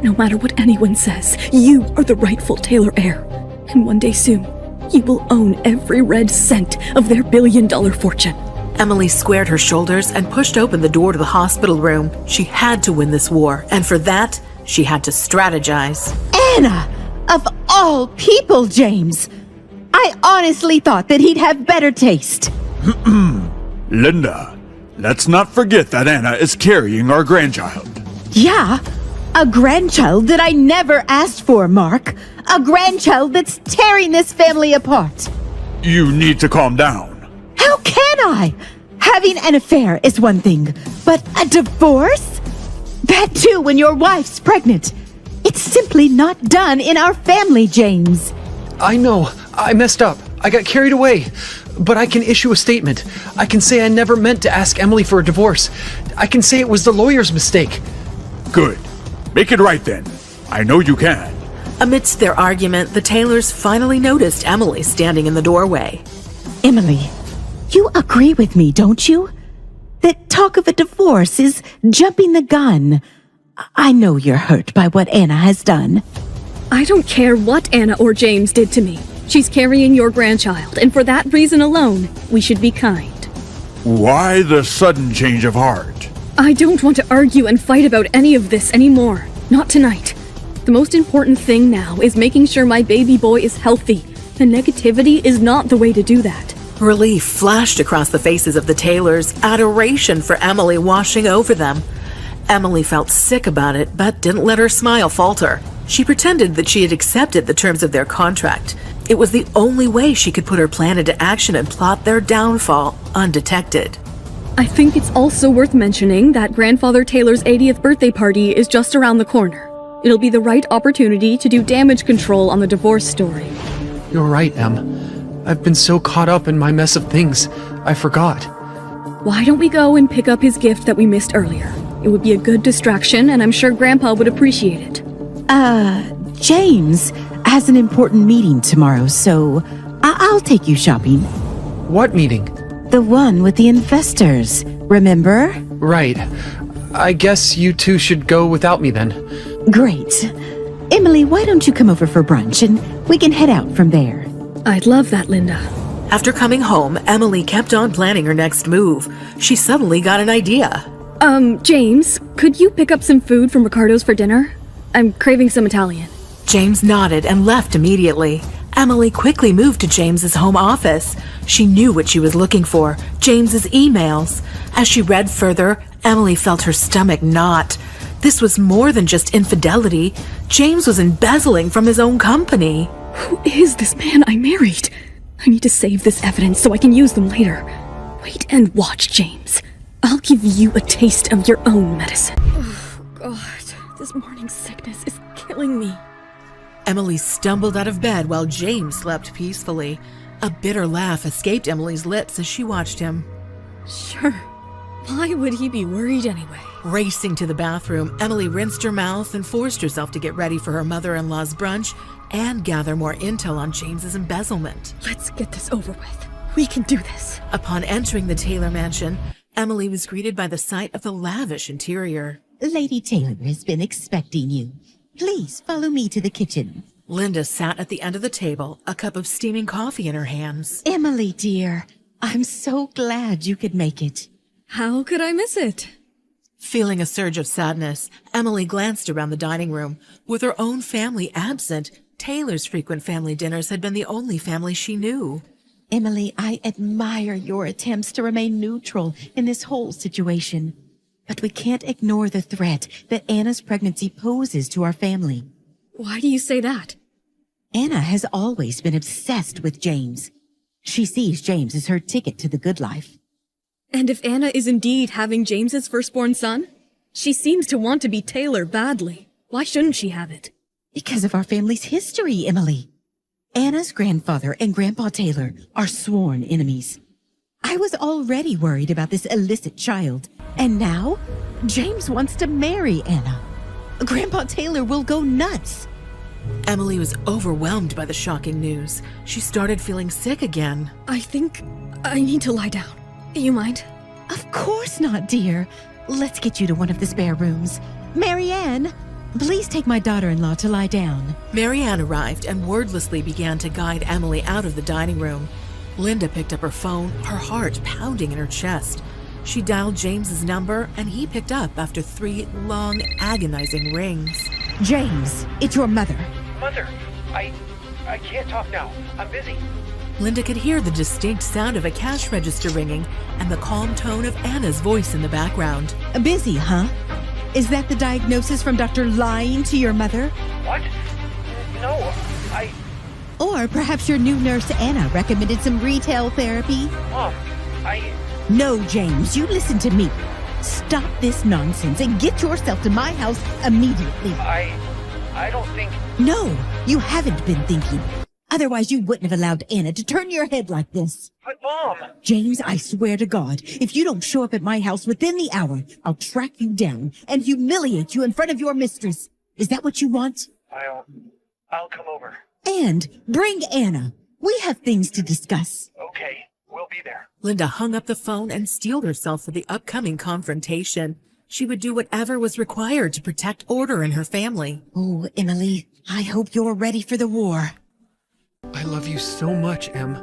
No matter what anyone says, you are the rightful Taylor heir. And one day soon, you will own every red cent of their billion-dollar fortune. Emily squared her shoulders and pushed open the door to the hospital room. She had to win this war, and for that, she had to strategize. Anna! Of all people, James! I honestly thought that he'd have better taste. Linda, let's not forget that Anna is carrying our grandchild. Yeah, a grandchild that I never asked for, Mark. A grandchild that's tearing this family apart. You need to calm down. How can I? Having an affair is one thing, but a divorce? That too when your wife's pregnant. It's simply not done in our family, James. I know. I messed up. I got carried away. But I can issue a statement. I can say I never meant to ask Emily for a divorce. I can say it was the lawyer's mistake. Good. Make it right then. I know you can. Amidst their argument, the Taylors finally noticed Emily standing in the doorway. Emily, you agree with me, don't you? That talk of a divorce is jumping the gun. I know you're hurt by what Anna has done. I don't care what Anna or James did to me. She's carrying your grandchild, and for that reason alone, we should be kind. Why the sudden change of heart? I don't want to argue and fight about any of this anymore. Not tonight. The most important thing now is making sure my baby boy is healthy, and negativity is not the way to do that. Relief flashed across the faces of the Taylors, adoration for Emily washing over them. Emily felt sick about it, but didn't let her smile falter. She pretended that she had accepted the terms of their contract. It was the only way she could put her plan into action and plot their downfall undetected. I think it's also worth mentioning that Grandfather Taylor's 80th birthday party is just around the corner. It'll be the right opportunity to do damage control on the divorce story. You're right, Em. I've been so caught up in my mess of things, I forgot. Why don't we go and pick up his gift that we missed earlier? It would be a good distraction, and I'm sure Grandpa would appreciate it. James has an important meeting tomorrow, so I'll take you shopping. What meeting? The one with the investors, remember? Right. I guess you two should go without me then. Great. Emily, why don't you come over for brunch and we can head out from there? I'd love that, Linda. After coming home, Emily kept on planning her next move. She suddenly got an idea. James, could you pick up some food from Ricardo's for dinner? I'm craving some Italian. James nodded and left immediately. Emily quickly moved to James's home office. She knew what she was looking for, James's emails. As she read further, Emily felt her stomach knot. This was more than just infidelity. James was embezzling from his own company. Who is this man I married? I need to save this evidence so I can use them later. Wait and watch, James. I'll give you a taste of your own medicine. Oh, God. This morning's sickness is killing me. Emily stumbled out of bed while James slept peacefully. A bitter laugh escaped Emily's lips as she watched him. Sure. Why would he be worried anyway? Racing to the bathroom, Emily rinsed her mouth and forced herself to get ready for her mother-in-law's brunch and gather more intel on James's embezzlement. Let's get this over with. We can do this. Upon entering the Taylor mansion, Emily was greeted by the sight of the lavish interior. Lady Taylor has been expecting you. Please follow me to the kitchen. Linda sat at the end of the table, a cup of steaming coffee in her hands. Emily, dear, I'm so glad you could make it. How could I miss it? Feeling a surge of sadness, Emily glanced around the dining room. With her own family absent, Taylor's frequent family dinners had been the only family she knew. Emily, I admire your attempts to remain neutral in this whole situation. But we can't ignore the threat that Anna's pregnancy poses to our family. Why do you say that? Anna has always been obsessed with James. She sees James as her ticket to the good life. And if Anna is indeed having James's firstborn son, she seems to want to be Taylor badly. Why shouldn't she have it? Because of our family's history, Emily. Anna's grandfather and Grandpa Taylor are sworn enemies. I was already worried about this illicit child, and now James wants to marry Anna. Grandpa Taylor will go nuts. Emily was overwhelmed by the shocking news. She started feeling sick again. I think I need to lie down. You mind? Of course not, dear. Let's get you to one of the spare rooms. Marianne, please take my daughter-in-law to lie down. Marianne arrived and wordlessly began to guide Emily out of the dining room. Linda picked up her phone, her heart pounding in her chest. She dialed James's number, and he picked up after 3 long, agonizing rings. James, it's your mother. Mother, I can't talk now. I'm busy. Linda could hear the distinct sound of a cash register ringing and the calm tone of Anna's voice in the background. Busy, huh? Is that the diagnosis from Dr. Lying to your mother? What? No, Or perhaps your new nurse Anna recommended some retail therapy? Mom, No, James, you listen to me. Stop this nonsense and get yourself to my house immediately. I don't think... No, you haven't been thinking. Otherwise, you wouldn't have allowed Anna to turn your head like this. But, Mom... James, I swear to God, if you don't show up at my house within the hour, I'll track you down and humiliate you in front of your mistress. Is that what you want? I'll come over. And bring Anna. We have things to discuss. Okay, we'll be there. Linda hung up the phone and steeled herself for the upcoming confrontation. She would do whatever was required to protect order in her family. Oh, Emily, I hope you're ready for the war. I love you so much, Em.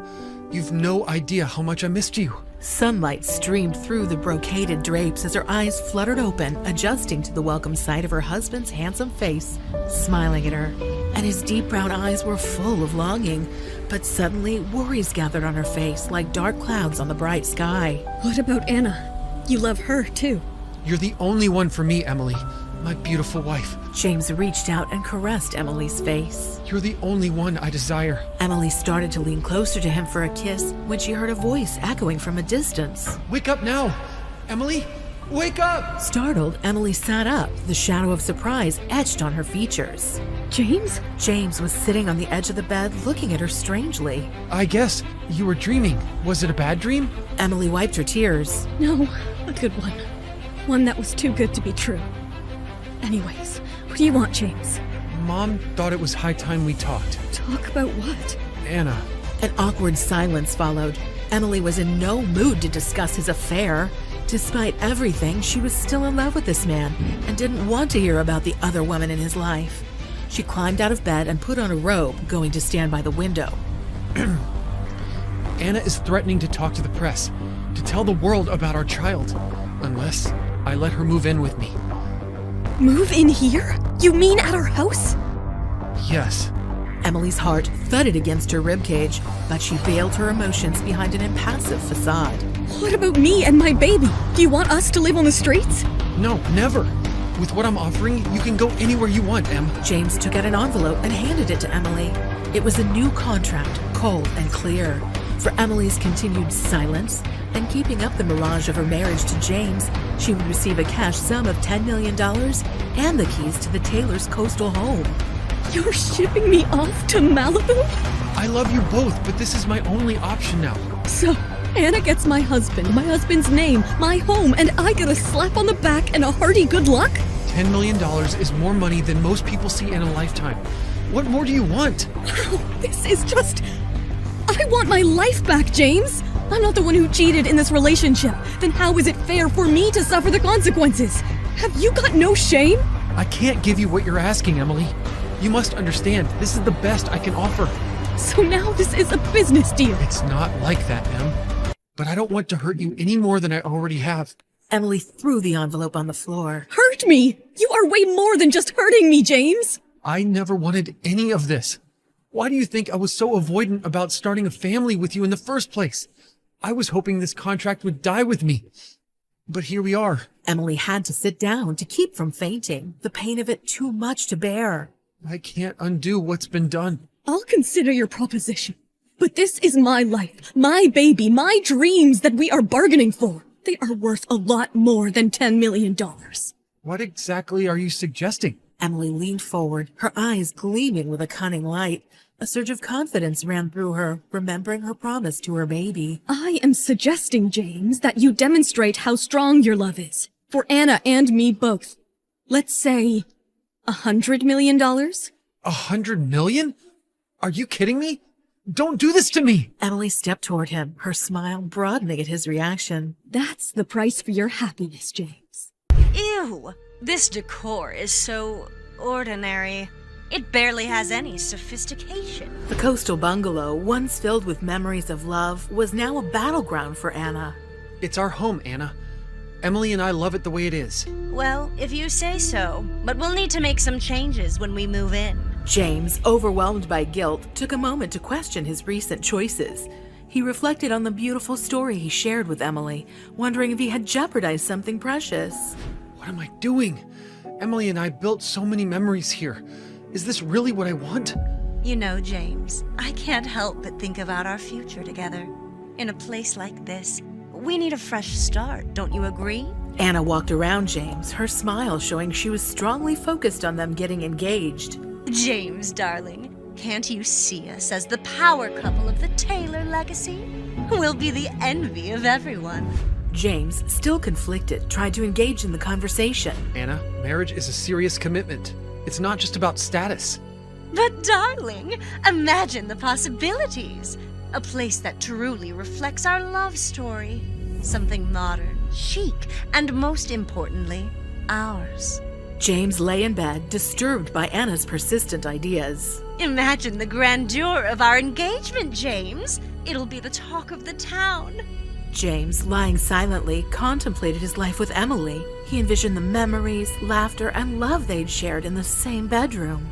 You've no idea how much I missed you. Sunlight streamed through the brocaded drapes as her eyes fluttered open, adjusting to the welcome sight of her husband's handsome face, smiling at her. And his deep brown eyes were full of longing, but suddenly worries gathered on her face like dark clouds on the bright sky. What about Anna? You love her, too. You're the only one for me, Emily. My beautiful wife. James reached out and caressed Emily's face. You're the only one I desire. Emily started to lean closer to him for a kiss when she heard a voice echoing from a distance. Wake up now! Emily? Wake up! Startled, Emily sat up, the shadow of surprise etched on her features. James? James was sitting on the edge of the bed, looking at her strangely. I guess you were dreaming. Was it a bad dream? Emily wiped her tears. No, a good one. One that was too good to be true. Anyways, what do you want, James? Mom thought it was high time we talked. Talk about what? Anna. An awkward silence followed. Emily was in no mood to discuss his affair. Despite everything, she was still in love with this man and didn't want to hear about the other woman in his life. She climbed out of bed and put on a robe, going to stand by the window. Anna is threatening to talk to the press, to tell the world about our child, unless I let her move in with me. Move in here? You mean at our house? Yes. Emily's heart thudded against her ribcage, but she veiled her emotions behind an impassive facade. What about me and my baby? Do you want us to live on the streets? No, never. With what I'm offering, you can go anywhere you want, Em. James took out an envelope and handed it to Emily. It was a new contract, cold and clear. For Emily's continued silence and keeping up the mirage of her marriage to James, she would receive a cash sum of $10 million and the keys to the Taylor's coastal home. You're shipping me off to Malibu? I love you both, but this is my only option now. So, Anna gets my husband's name, my home, and I get a slap on the back and a hearty good luck? $10 million is more money than most people see in a lifetime. What more do you want? Wow, this is just... I want my life back, James! I'm not the one who cheated in this relationship. Then how is it fair for me to suffer the consequences? Have you got no shame? I can't give you what you're asking, Emily. You must understand, this is the best I can offer. So now this is a business deal. It's not like that, Em. But I don't want to hurt you any more than I already have. Emily threw the envelope on the floor. Hurt me? You are way more than just hurting me, James. I never wanted any of this. Why do you think I was so avoidant about starting a family with you in the first place? I was hoping this contract would die with me. But here we are. Emily had to sit down to keep from fainting, the pain of it too much to bear. I can't undo what's been done. I'll consider your proposition. But this is my life, my baby, my dreams that we are bargaining for. They are worth a lot more than $10 million. What exactly are you suggesting? Emily leaned forward, her eyes gleaming with a cunning light. A surge of confidence ran through her, remembering her promise to her baby. I am suggesting, James, that you demonstrate how strong your love is. For Anna and me both. Let's say $100 million? $100 million? Are you kidding me? Don't do this to me! Emily stepped toward him, her smile broadening at his reaction. That's the price for your happiness, James. Ew! This decor is so ordinary. It barely has any sophistication. The coastal bungalow, once filled with memories of love, was now a battleground for Anna. It's our home, Anna. Emily and I love it the way it is. Well, if you say so, but we'll need to make some changes when we move in. James, overwhelmed by guilt, took a moment to question his recent choices. He reflected on the beautiful story he shared with Emily, wondering if he had jeopardized something precious. What am I doing? Emily and I built so many memories here. Is this really what I want? You know, James, I can't help but think about our future together. In a place like this, we need a fresh start, don't you agree? Anna walked around James, her smile showing she was strongly focused on them getting engaged. James, darling, can't you see us as the power couple of the Taylor legacy? We'll be the envy of everyone. James, still conflicted, tried to engage in the conversation. Anna, marriage is a serious commitment. It's not just about status. But darling, imagine the possibilities. A place that truly reflects our love story. Something modern, chic, and most importantly, ours. James lay in bed, disturbed by Anna's persistent ideas. Imagine the grandeur of our engagement, James. It'll be the talk of the town. James, lying silently, contemplated his life with Emily. He envisioned the memories, laughter, and love they'd shared in the same bedroom.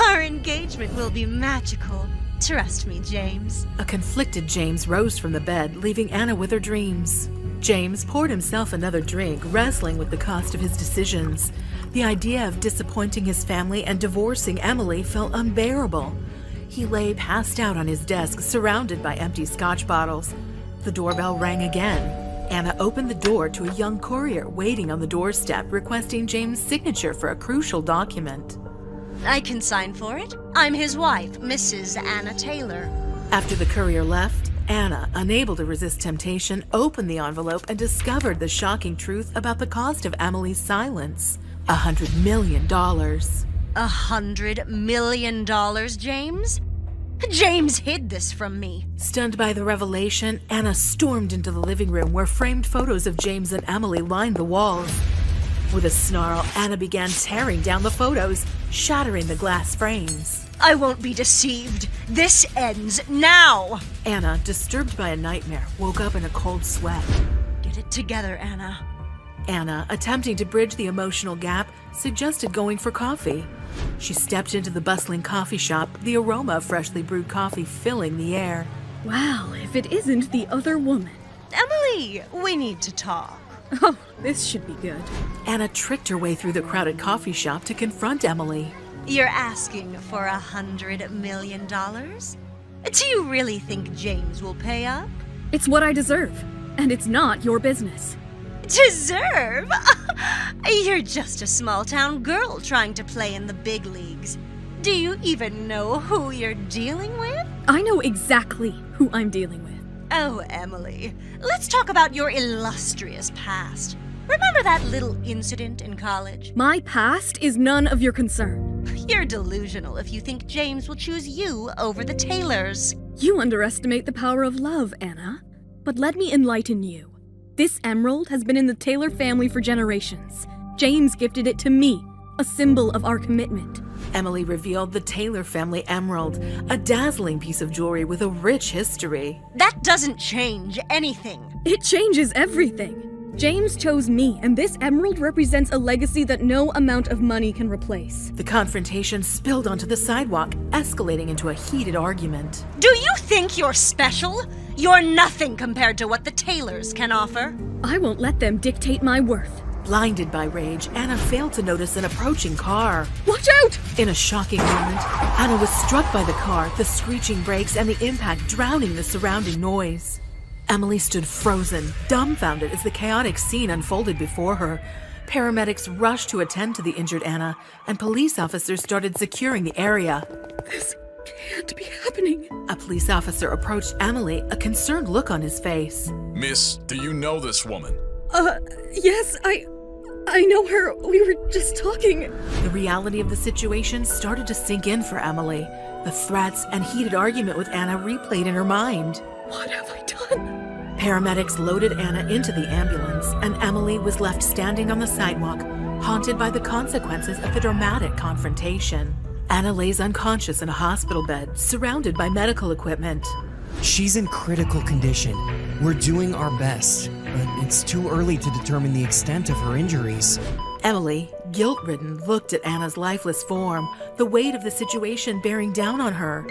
Our engagement will be magical. Trust me, James. A conflicted James rose from the bed, leaving Anna with her dreams. James poured himself another drink, wrestling with the cost of his decisions. The idea of disappointing his family and divorcing Emily felt unbearable. He lay passed out on his desk, surrounded by empty scotch bottles. The doorbell rang again. Anna opened the door to a young courier waiting on the doorstep requesting James' signature for a crucial document. I can sign for it. I'm his wife, Mrs. Anna Taylor. After the courier left, Anna, unable to resist temptation, opened the envelope and discovered the shocking truth about the cost of Emily's silence. $100 million. $100 million, James? James hid this from me. Stunned by the revelation, Anna stormed into the living room where framed photos of James and Emily lined the walls. With a snarl, Anna began tearing down the photos, shattering the glass frames. I won't be deceived. This ends now. Anna, disturbed by a nightmare, woke up in a cold sweat. Get it together, Anna. Anna, attempting to bridge the emotional gap, suggested going for coffee. She stepped into the bustling coffee shop, the aroma of freshly brewed coffee filling the air. Wow, if it isn't the other woman. Emily, we need to talk. Oh, this should be good. Anna tricked her way through the crowded coffee shop to confront Emily. You're asking for $100 million? Do you really think James will pay up? It's what I deserve, and it's not your business. Deserve? You're just a small-town girl trying to play in the big leagues. Do you even know who you're dealing with? I know exactly who I'm dealing with. Oh, Emily, let's talk about your illustrious past. Remember that little incident in college? My past is none of your concern. You're delusional if you think James will choose you over the Taylors. You underestimate the power of love, Anna. But let me enlighten you. This emerald has been in the Taylor family for generations. James gifted it to me, a symbol of our commitment. Emily revealed the Taylor family emerald, a dazzling piece of jewelry with a rich history. That doesn't change anything. It changes everything. James chose me, and this emerald represents a legacy that no amount of money can replace. The confrontation spilled onto the sidewalk, escalating into a heated argument. Do you think you're special? You're nothing compared to what the Taylors can offer. I won't let them dictate my worth. Blinded by rage, Anna failed to notice an approaching car. Watch out! In a shocking moment, Anna was struck by the car, the screeching brakes and the impact drowning the surrounding noise. Emily stood frozen, dumbfounded as the chaotic scene unfolded before her. Paramedics rushed to attend to the injured Anna, and police officers started securing the area. This can't be happening. A police officer approached Emily, a concerned look on his face. Miss, do you know this woman? Yes, I know her. We were just talking. The reality of the situation started to sink in for Emily. The threats and heated argument with Anna replayed in her mind. What have I done? Paramedics loaded Anna into the ambulance, and Emily was left standing on the sidewalk, haunted by the consequences of the dramatic confrontation. Anna lays unconscious in a hospital bed, surrounded by medical equipment. She's in critical condition. We're doing our best, but it's too early to determine the extent of her injuries. Emily, guilt-ridden, looked at Anna's lifeless form, the weight of the situation bearing down on her.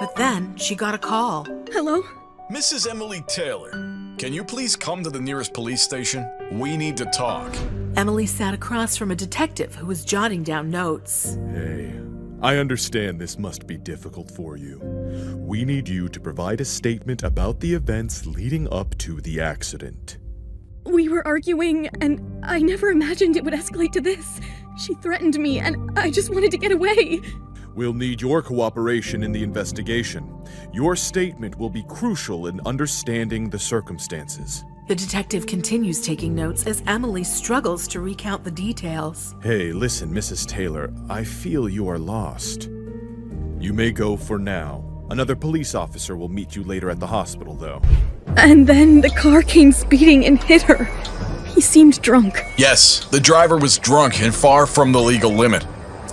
But then she got a call. Hello? Mrs. Emily Taylor, can you please come to the nearest police station? We need to talk. Emily sat across from a detective who was jotting down notes. Hey, I understand this must be difficult for you. We need you to provide a statement about the events leading up to the accident. We were arguing, and I never imagined it would escalate to this. She threatened me, and I just wanted to get away. We'll need your cooperation in the investigation. Your statement will be crucial in understanding the circumstances. The detective continues taking notes as Emily struggles to recount the details. Hey, listen, Mrs. Taylor, I feel you are lost. You may go for now. Another police officer will meet you later at the hospital, though. And then the car came speeding and hit her. He seemed drunk. Yes, the driver was drunk and far from the legal limit.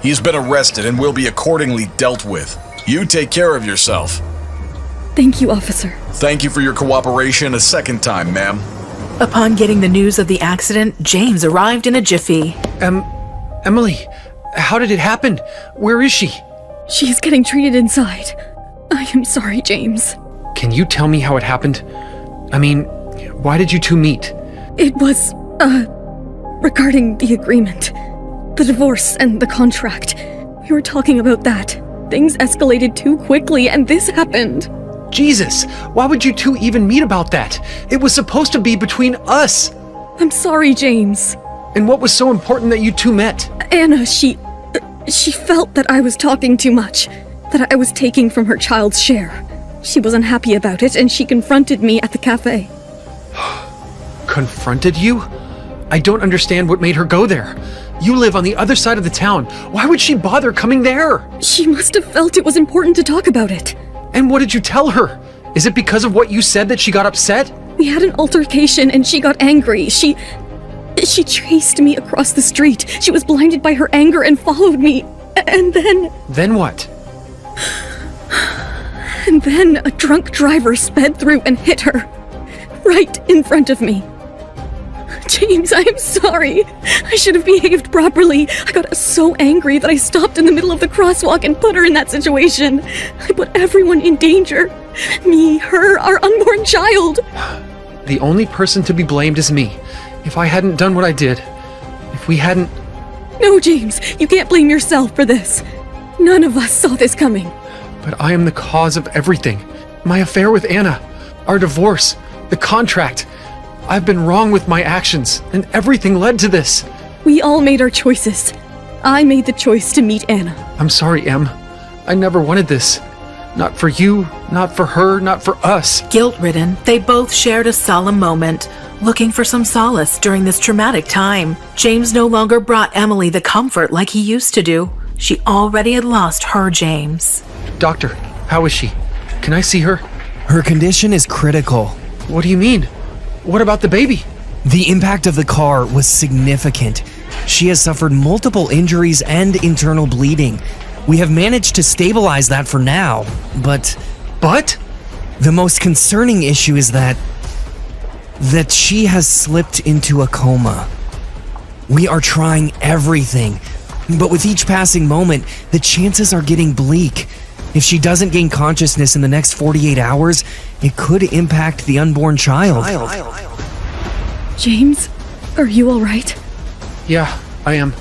He's been arrested and will be accordingly dealt with. You take care of yourself. Thank you, officer. Thank you for your cooperation a second time, ma'am. Upon getting the news of the accident, James arrived in a jiffy. Emily, how did it happen? Where is she? She's getting treated inside. I am sorry, James. Can you tell me how it happened? I mean, why did you two meet? It was, regarding the agreement. The divorce and the contract. We were talking about that. Things escalated too quickly and this happened. Jesus, why would you two even meet about that? It was supposed to be between us. I'm sorry, James. And what was so important that you two met? Anna, she felt that I was talking too much, that I was taking from her child's share. She was unhappy about it, and she confronted me at the cafe. Confronted you? I don't understand what made her go there. You live on the other side of the town. Why would she bother coming there? She must have felt it was important to talk about it. And what did you tell her? Is it because of what you said that she got upset? We had an altercation and she got angry. She chased me across the street. She was blinded by her anger and followed me. And then... Then what? And then a drunk driver sped through and hit her. Right in front of me. James, I am sorry. I should have behaved properly. I got so angry that I stopped in the middle of the crosswalk and put her in that situation. I put everyone in danger. Me, her, our unborn child. The only person to be blamed is me. If I hadn't done what I did, if we hadn't... No, James, you can't blame yourself for this. None of us saw this coming. But I am the cause of everything. My affair with Anna, our divorce, the contract. I've been wrong with my actions, and everything led to this. We all made our choices. I made the choice to meet Anna. I'm sorry, Em. I never wanted this. Not for you, not for her, not for us. Guilt-ridden, they both shared a solemn moment, looking for some solace during this traumatic time. James no longer brought Emily the comfort like he used to do. She already had lost her James. Doctor, how is she? Can I see her? Her condition is critical. What do you mean? What about the baby? The impact of the car was significant. She has suffered multiple injuries and internal bleeding. We have managed to stabilize that for now, but... But? The most concerning issue is that she has slipped into a coma. We are trying everything, but with each passing moment, the chances are getting bleak. If she doesn't gain consciousness in the next 48 hours, it could impact the unborn child. James, are you all right? Yeah, I am.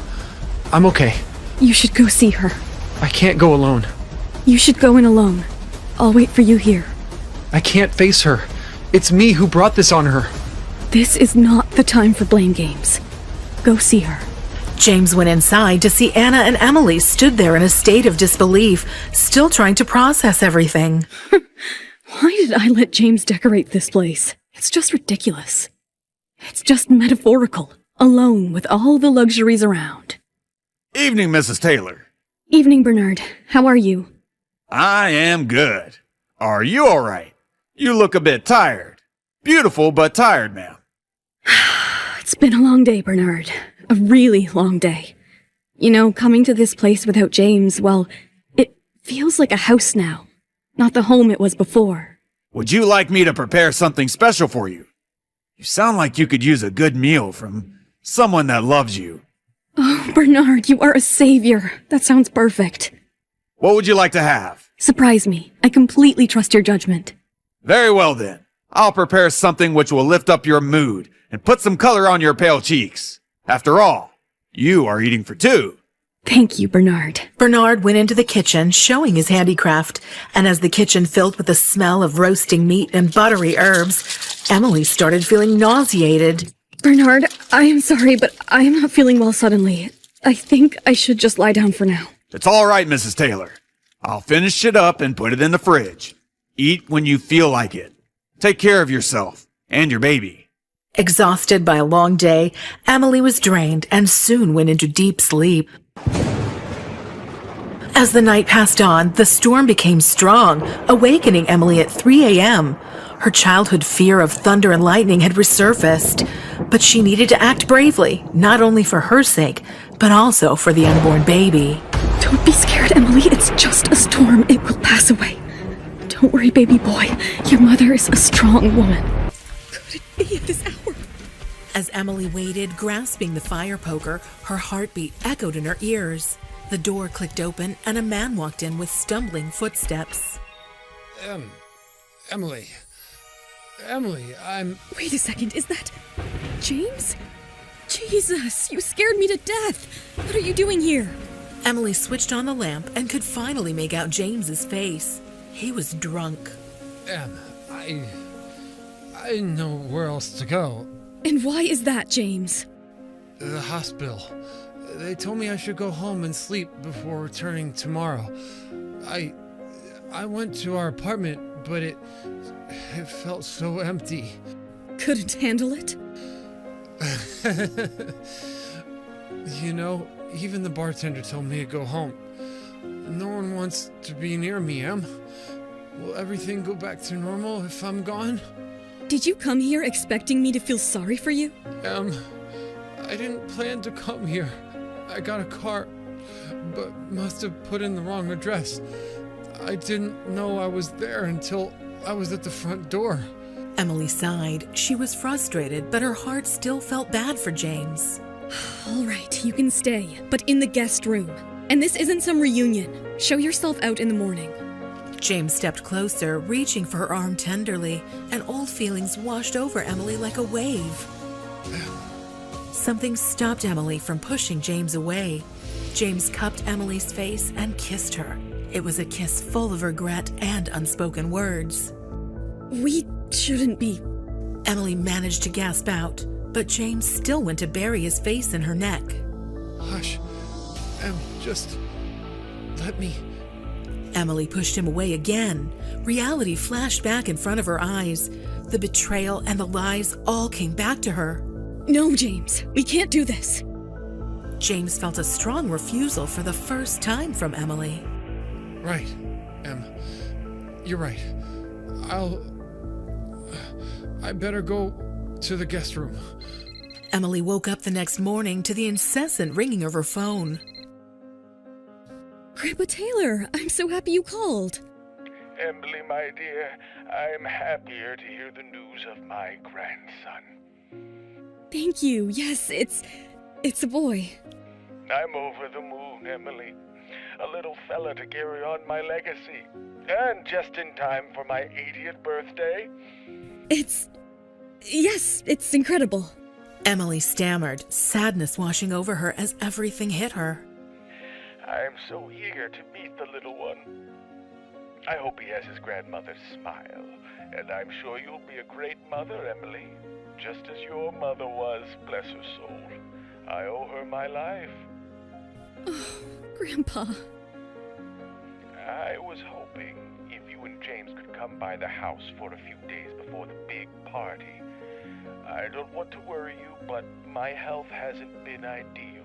I'm okay. You should go see her. I can't go alone. You should go in alone. I'll wait for you here. I can't face her. It's me who brought this on her. This is not the time for blame games. Go see her. James went inside to see Anna and Emily stood there in a state of disbelief, still trying to process everything. Why did I let James decorate this place? It's just ridiculous. It's just metaphorical, alone with all the luxuries around. Evening, Mrs. Taylor. Evening, Bernard. How are you? I am good. Are you all right? You look a bit tired. Beautiful, but tired, ma'am. It's been a long day, Bernard. A really long day. You know, coming to this place without James, well, it feels like a house now. Not the home it was before. Would you like me to prepare something special for you? You sound like you could use a good meal from someone that loves you. Oh, Bernard, you are a savior. That sounds perfect. What would you like to have? Surprise me. I completely trust your judgment. Very well then. I'll prepare something which will lift up your mood and put some color on your pale cheeks. After all, you are eating for two. Thank you, Bernard. Bernard went into the kitchen, showing his handicraft, and as the kitchen filled with the smell of roasting meat and buttery herbs, Emily started feeling nauseated. Bernard, I am sorry, but I am not feeling well suddenly. I think I should just lie down for now. It's all right, Mrs. Taylor. I'll finish it up and put it in the fridge. Eat when you feel like it. Take care of yourself and your baby. Exhausted by a long day, Emily was drained and soon went into deep sleep. As the night passed on, the storm became strong, awakening Emily at 3 a.m. Her childhood fear of thunder and lightning had resurfaced, but she needed to act bravely, not only for her sake, but also for the unborn baby. Don't be scared, Emily. It's just a storm. It will pass away. Don't worry, baby boy. Your mother is a strong woman. Could it be at this hour? As Emily waited, grasping the fire poker, her heartbeat echoed in her ears. The door clicked open and a man walked in with stumbling footsteps. Emily, I'm... Wait a second, is that James? Jesus, you scared me to death. What are you doing here? Emily switched on the lamp and could finally make out James's face. He was drunk. I didn't know where else to go. And why is that, James? The hospital. They told me I should go home and sleep before returning tomorrow. I went to our apartment, but it felt so empty. Couldn't handle it? You know, even the bartender told me to go home. No one wants to be near me, Em. Will everything go back to normal if I'm gone? Did you come here expecting me to feel sorry for you? I didn't plan to come here. I got a car, but must have put in the wrong address. I didn't know I was there until I was at the front door. Emily sighed. She was frustrated, but her heart still felt bad for James. All right, you can stay, but in the guest room. And this isn't some reunion. Show yourself out in the morning. James stepped closer, reaching for her arm tenderly, and old feelings washed over Emily like a wave. Something stopped Emily from pushing James away. James cupped Emily's face and kissed her. It was a kiss full of regret and unspoken words. We shouldn't be... Emily managed to gasp out, but James still went to bury his face in her neck. Hush. Just let me... Emily pushed him away again. Reality flashed back in front of her eyes. The betrayal and the lies all came back to her. No, James, we can't do this. James felt a strong refusal for the first time from Emily. Right, Em. You're right. I better go to the guest room. Emily woke up the next morning to the incessant ringing of her phone. Grandpa Taylor, I'm so happy you called. Emily, my dear, I'm happier to hear the news of my grandson. Thank you. Yes, it's a boy. I'm over the moon, Emily. A little fella to carry on my legacy. And just in time for my 80th birthday. Yes, it's incredible. Emily stammered, sadness washing over her as everything hit her. I'm so eager to meet the little one. I hope he has his grandmother's smile, and I'm sure you'll be a great mother, Emily, just as your mother was, bless her soul. I owe her my life. Oh, Grandpa. I was hoping if you and James could come by the house for a few days before the big party. I don't want to worry you, but my health hasn't been ideal.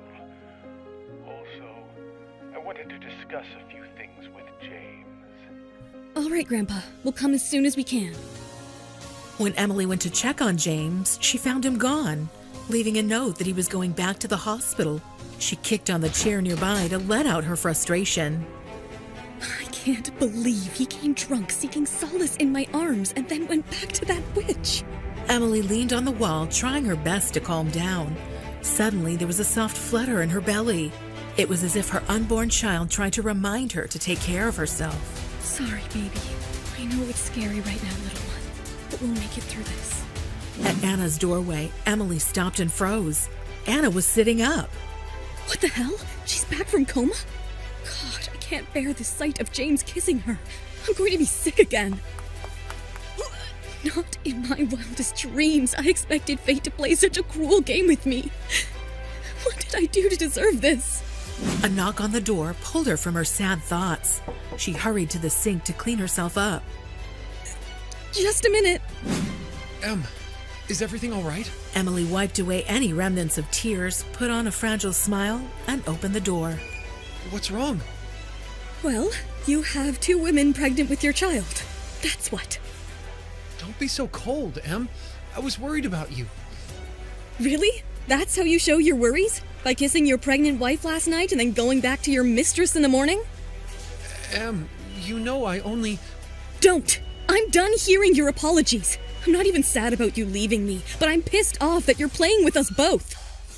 Also, I wanted to discuss a few things with James. All right, Grandpa. We'll come as soon as we can. When Emily went to check on James, she found him gone, leaving a note that he was going back to the hospital. She kicked on the chair nearby to let out her frustration. I can't believe he came drunk, seeking solace in my arms, and then went back to that witch. Emily leaned on the wall, trying her best to calm down. Suddenly, there was a soft flutter in her belly. It was as if her unborn child tried to remind her to take care of herself. Sorry, baby. I know it's scary right now, little one, but we'll make it through this. At Anna's doorway, Emily stopped and froze. Anna was sitting up. What the hell? She's back from coma? God, I can't bear the sight of James kissing her. I'm going to be sick again. Not in my wildest dreams I expected fate to play such a cruel game with me. What did I do to deserve this? A knock on the door pulled her from her sad thoughts. She hurried to the sink to clean herself up. Just a minute. Em, is everything all right? Emily wiped away any remnants of tears, put on a fragile smile, and opened the door. What's wrong? Well, you have 2 women pregnant with your child. That's what. Don't be so cold, Em. I was worried about you. Really? That's how you show your worries? By kissing your pregnant wife last night and then going back to your mistress in the morning? Em, you know I only... Don't! I'm done hearing your apologies. I'm not even sad about you leaving me, but I'm pissed off that you're playing with us both.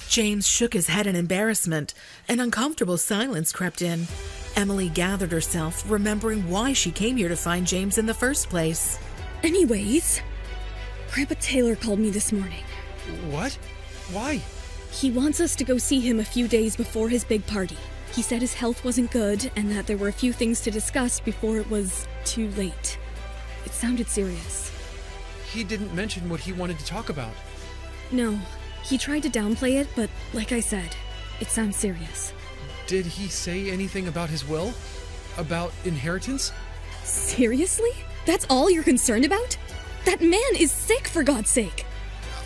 James shook his head in embarrassment. An uncomfortable silence crept in. Emily gathered herself, remembering why she came here to find James in the first place. Anyways, Grandpa Taylor called me this morning. What? Why? He wants us to go see him a few days before his big party. He said his health wasn't good and that there were a few things to discuss before it was too late. It sounded serious. He didn't mention what he wanted to talk about. No, he tried to downplay it, but like I said, it sounds serious. Did he say anything about his will? About inheritance? Seriously? That's all you're concerned about? That man is sick, for God's sake!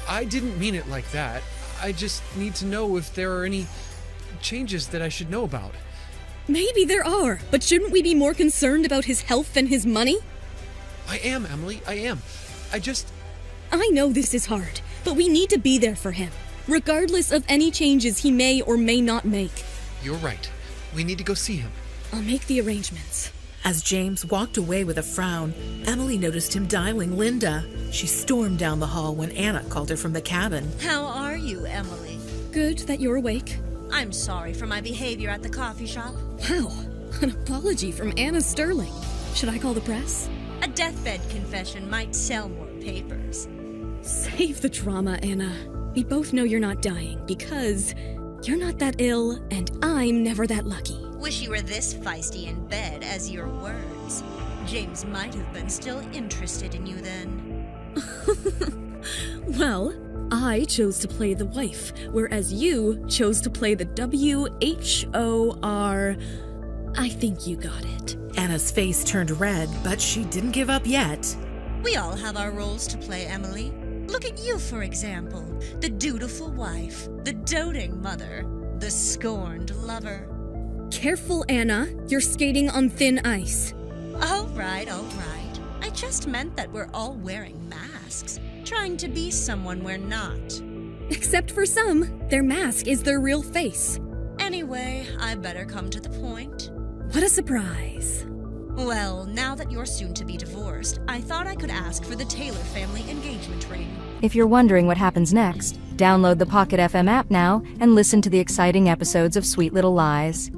I didn't mean it like that. I just need to know if there are any changes that I should know about. Maybe there are, but shouldn't we be more concerned about his health than his money? I am, Emily, I am. I know this is hard, but we need to be there for him, regardless of any changes he may or may not make. You're right. We need to go see him. I'll make the arrangements. As James walked away with a frown, Emily noticed him dialing Linda. She stormed down the hall when Anna called her from the cabin. How are you, Emily? Good that you're awake. I'm sorry for my behavior at the coffee shop. Wow, an apology from Anna Sterling. Should I call the press? A deathbed confession might sell more papers. Save the drama, Anna. We both know you're not dying because you're not that ill and I'm never that lucky. Wish you were this feisty in bed as your words. James might have been still interested in you then. Well, I chose to play the wife, whereas you chose to play the WHOR. I think you got it. Anna's face turned red, but she didn't give up yet. We all have our roles to play, Emily. Look at you, for example. The dutiful wife, the doting mother, the scorned lover. Careful, Anna. You're skating on thin ice. All right. I just meant that we're all wearing masks, trying to be someone we're not. Except for some, their mask is their real face. Anyway, I better come to the point. What a surprise. Well, now that you're soon to be divorced, I thought I could ask for the Taylor family engagement ring. If you're wondering what happens next, download the Pocket FM app now and listen to the exciting episodes of Sweet Little Lies.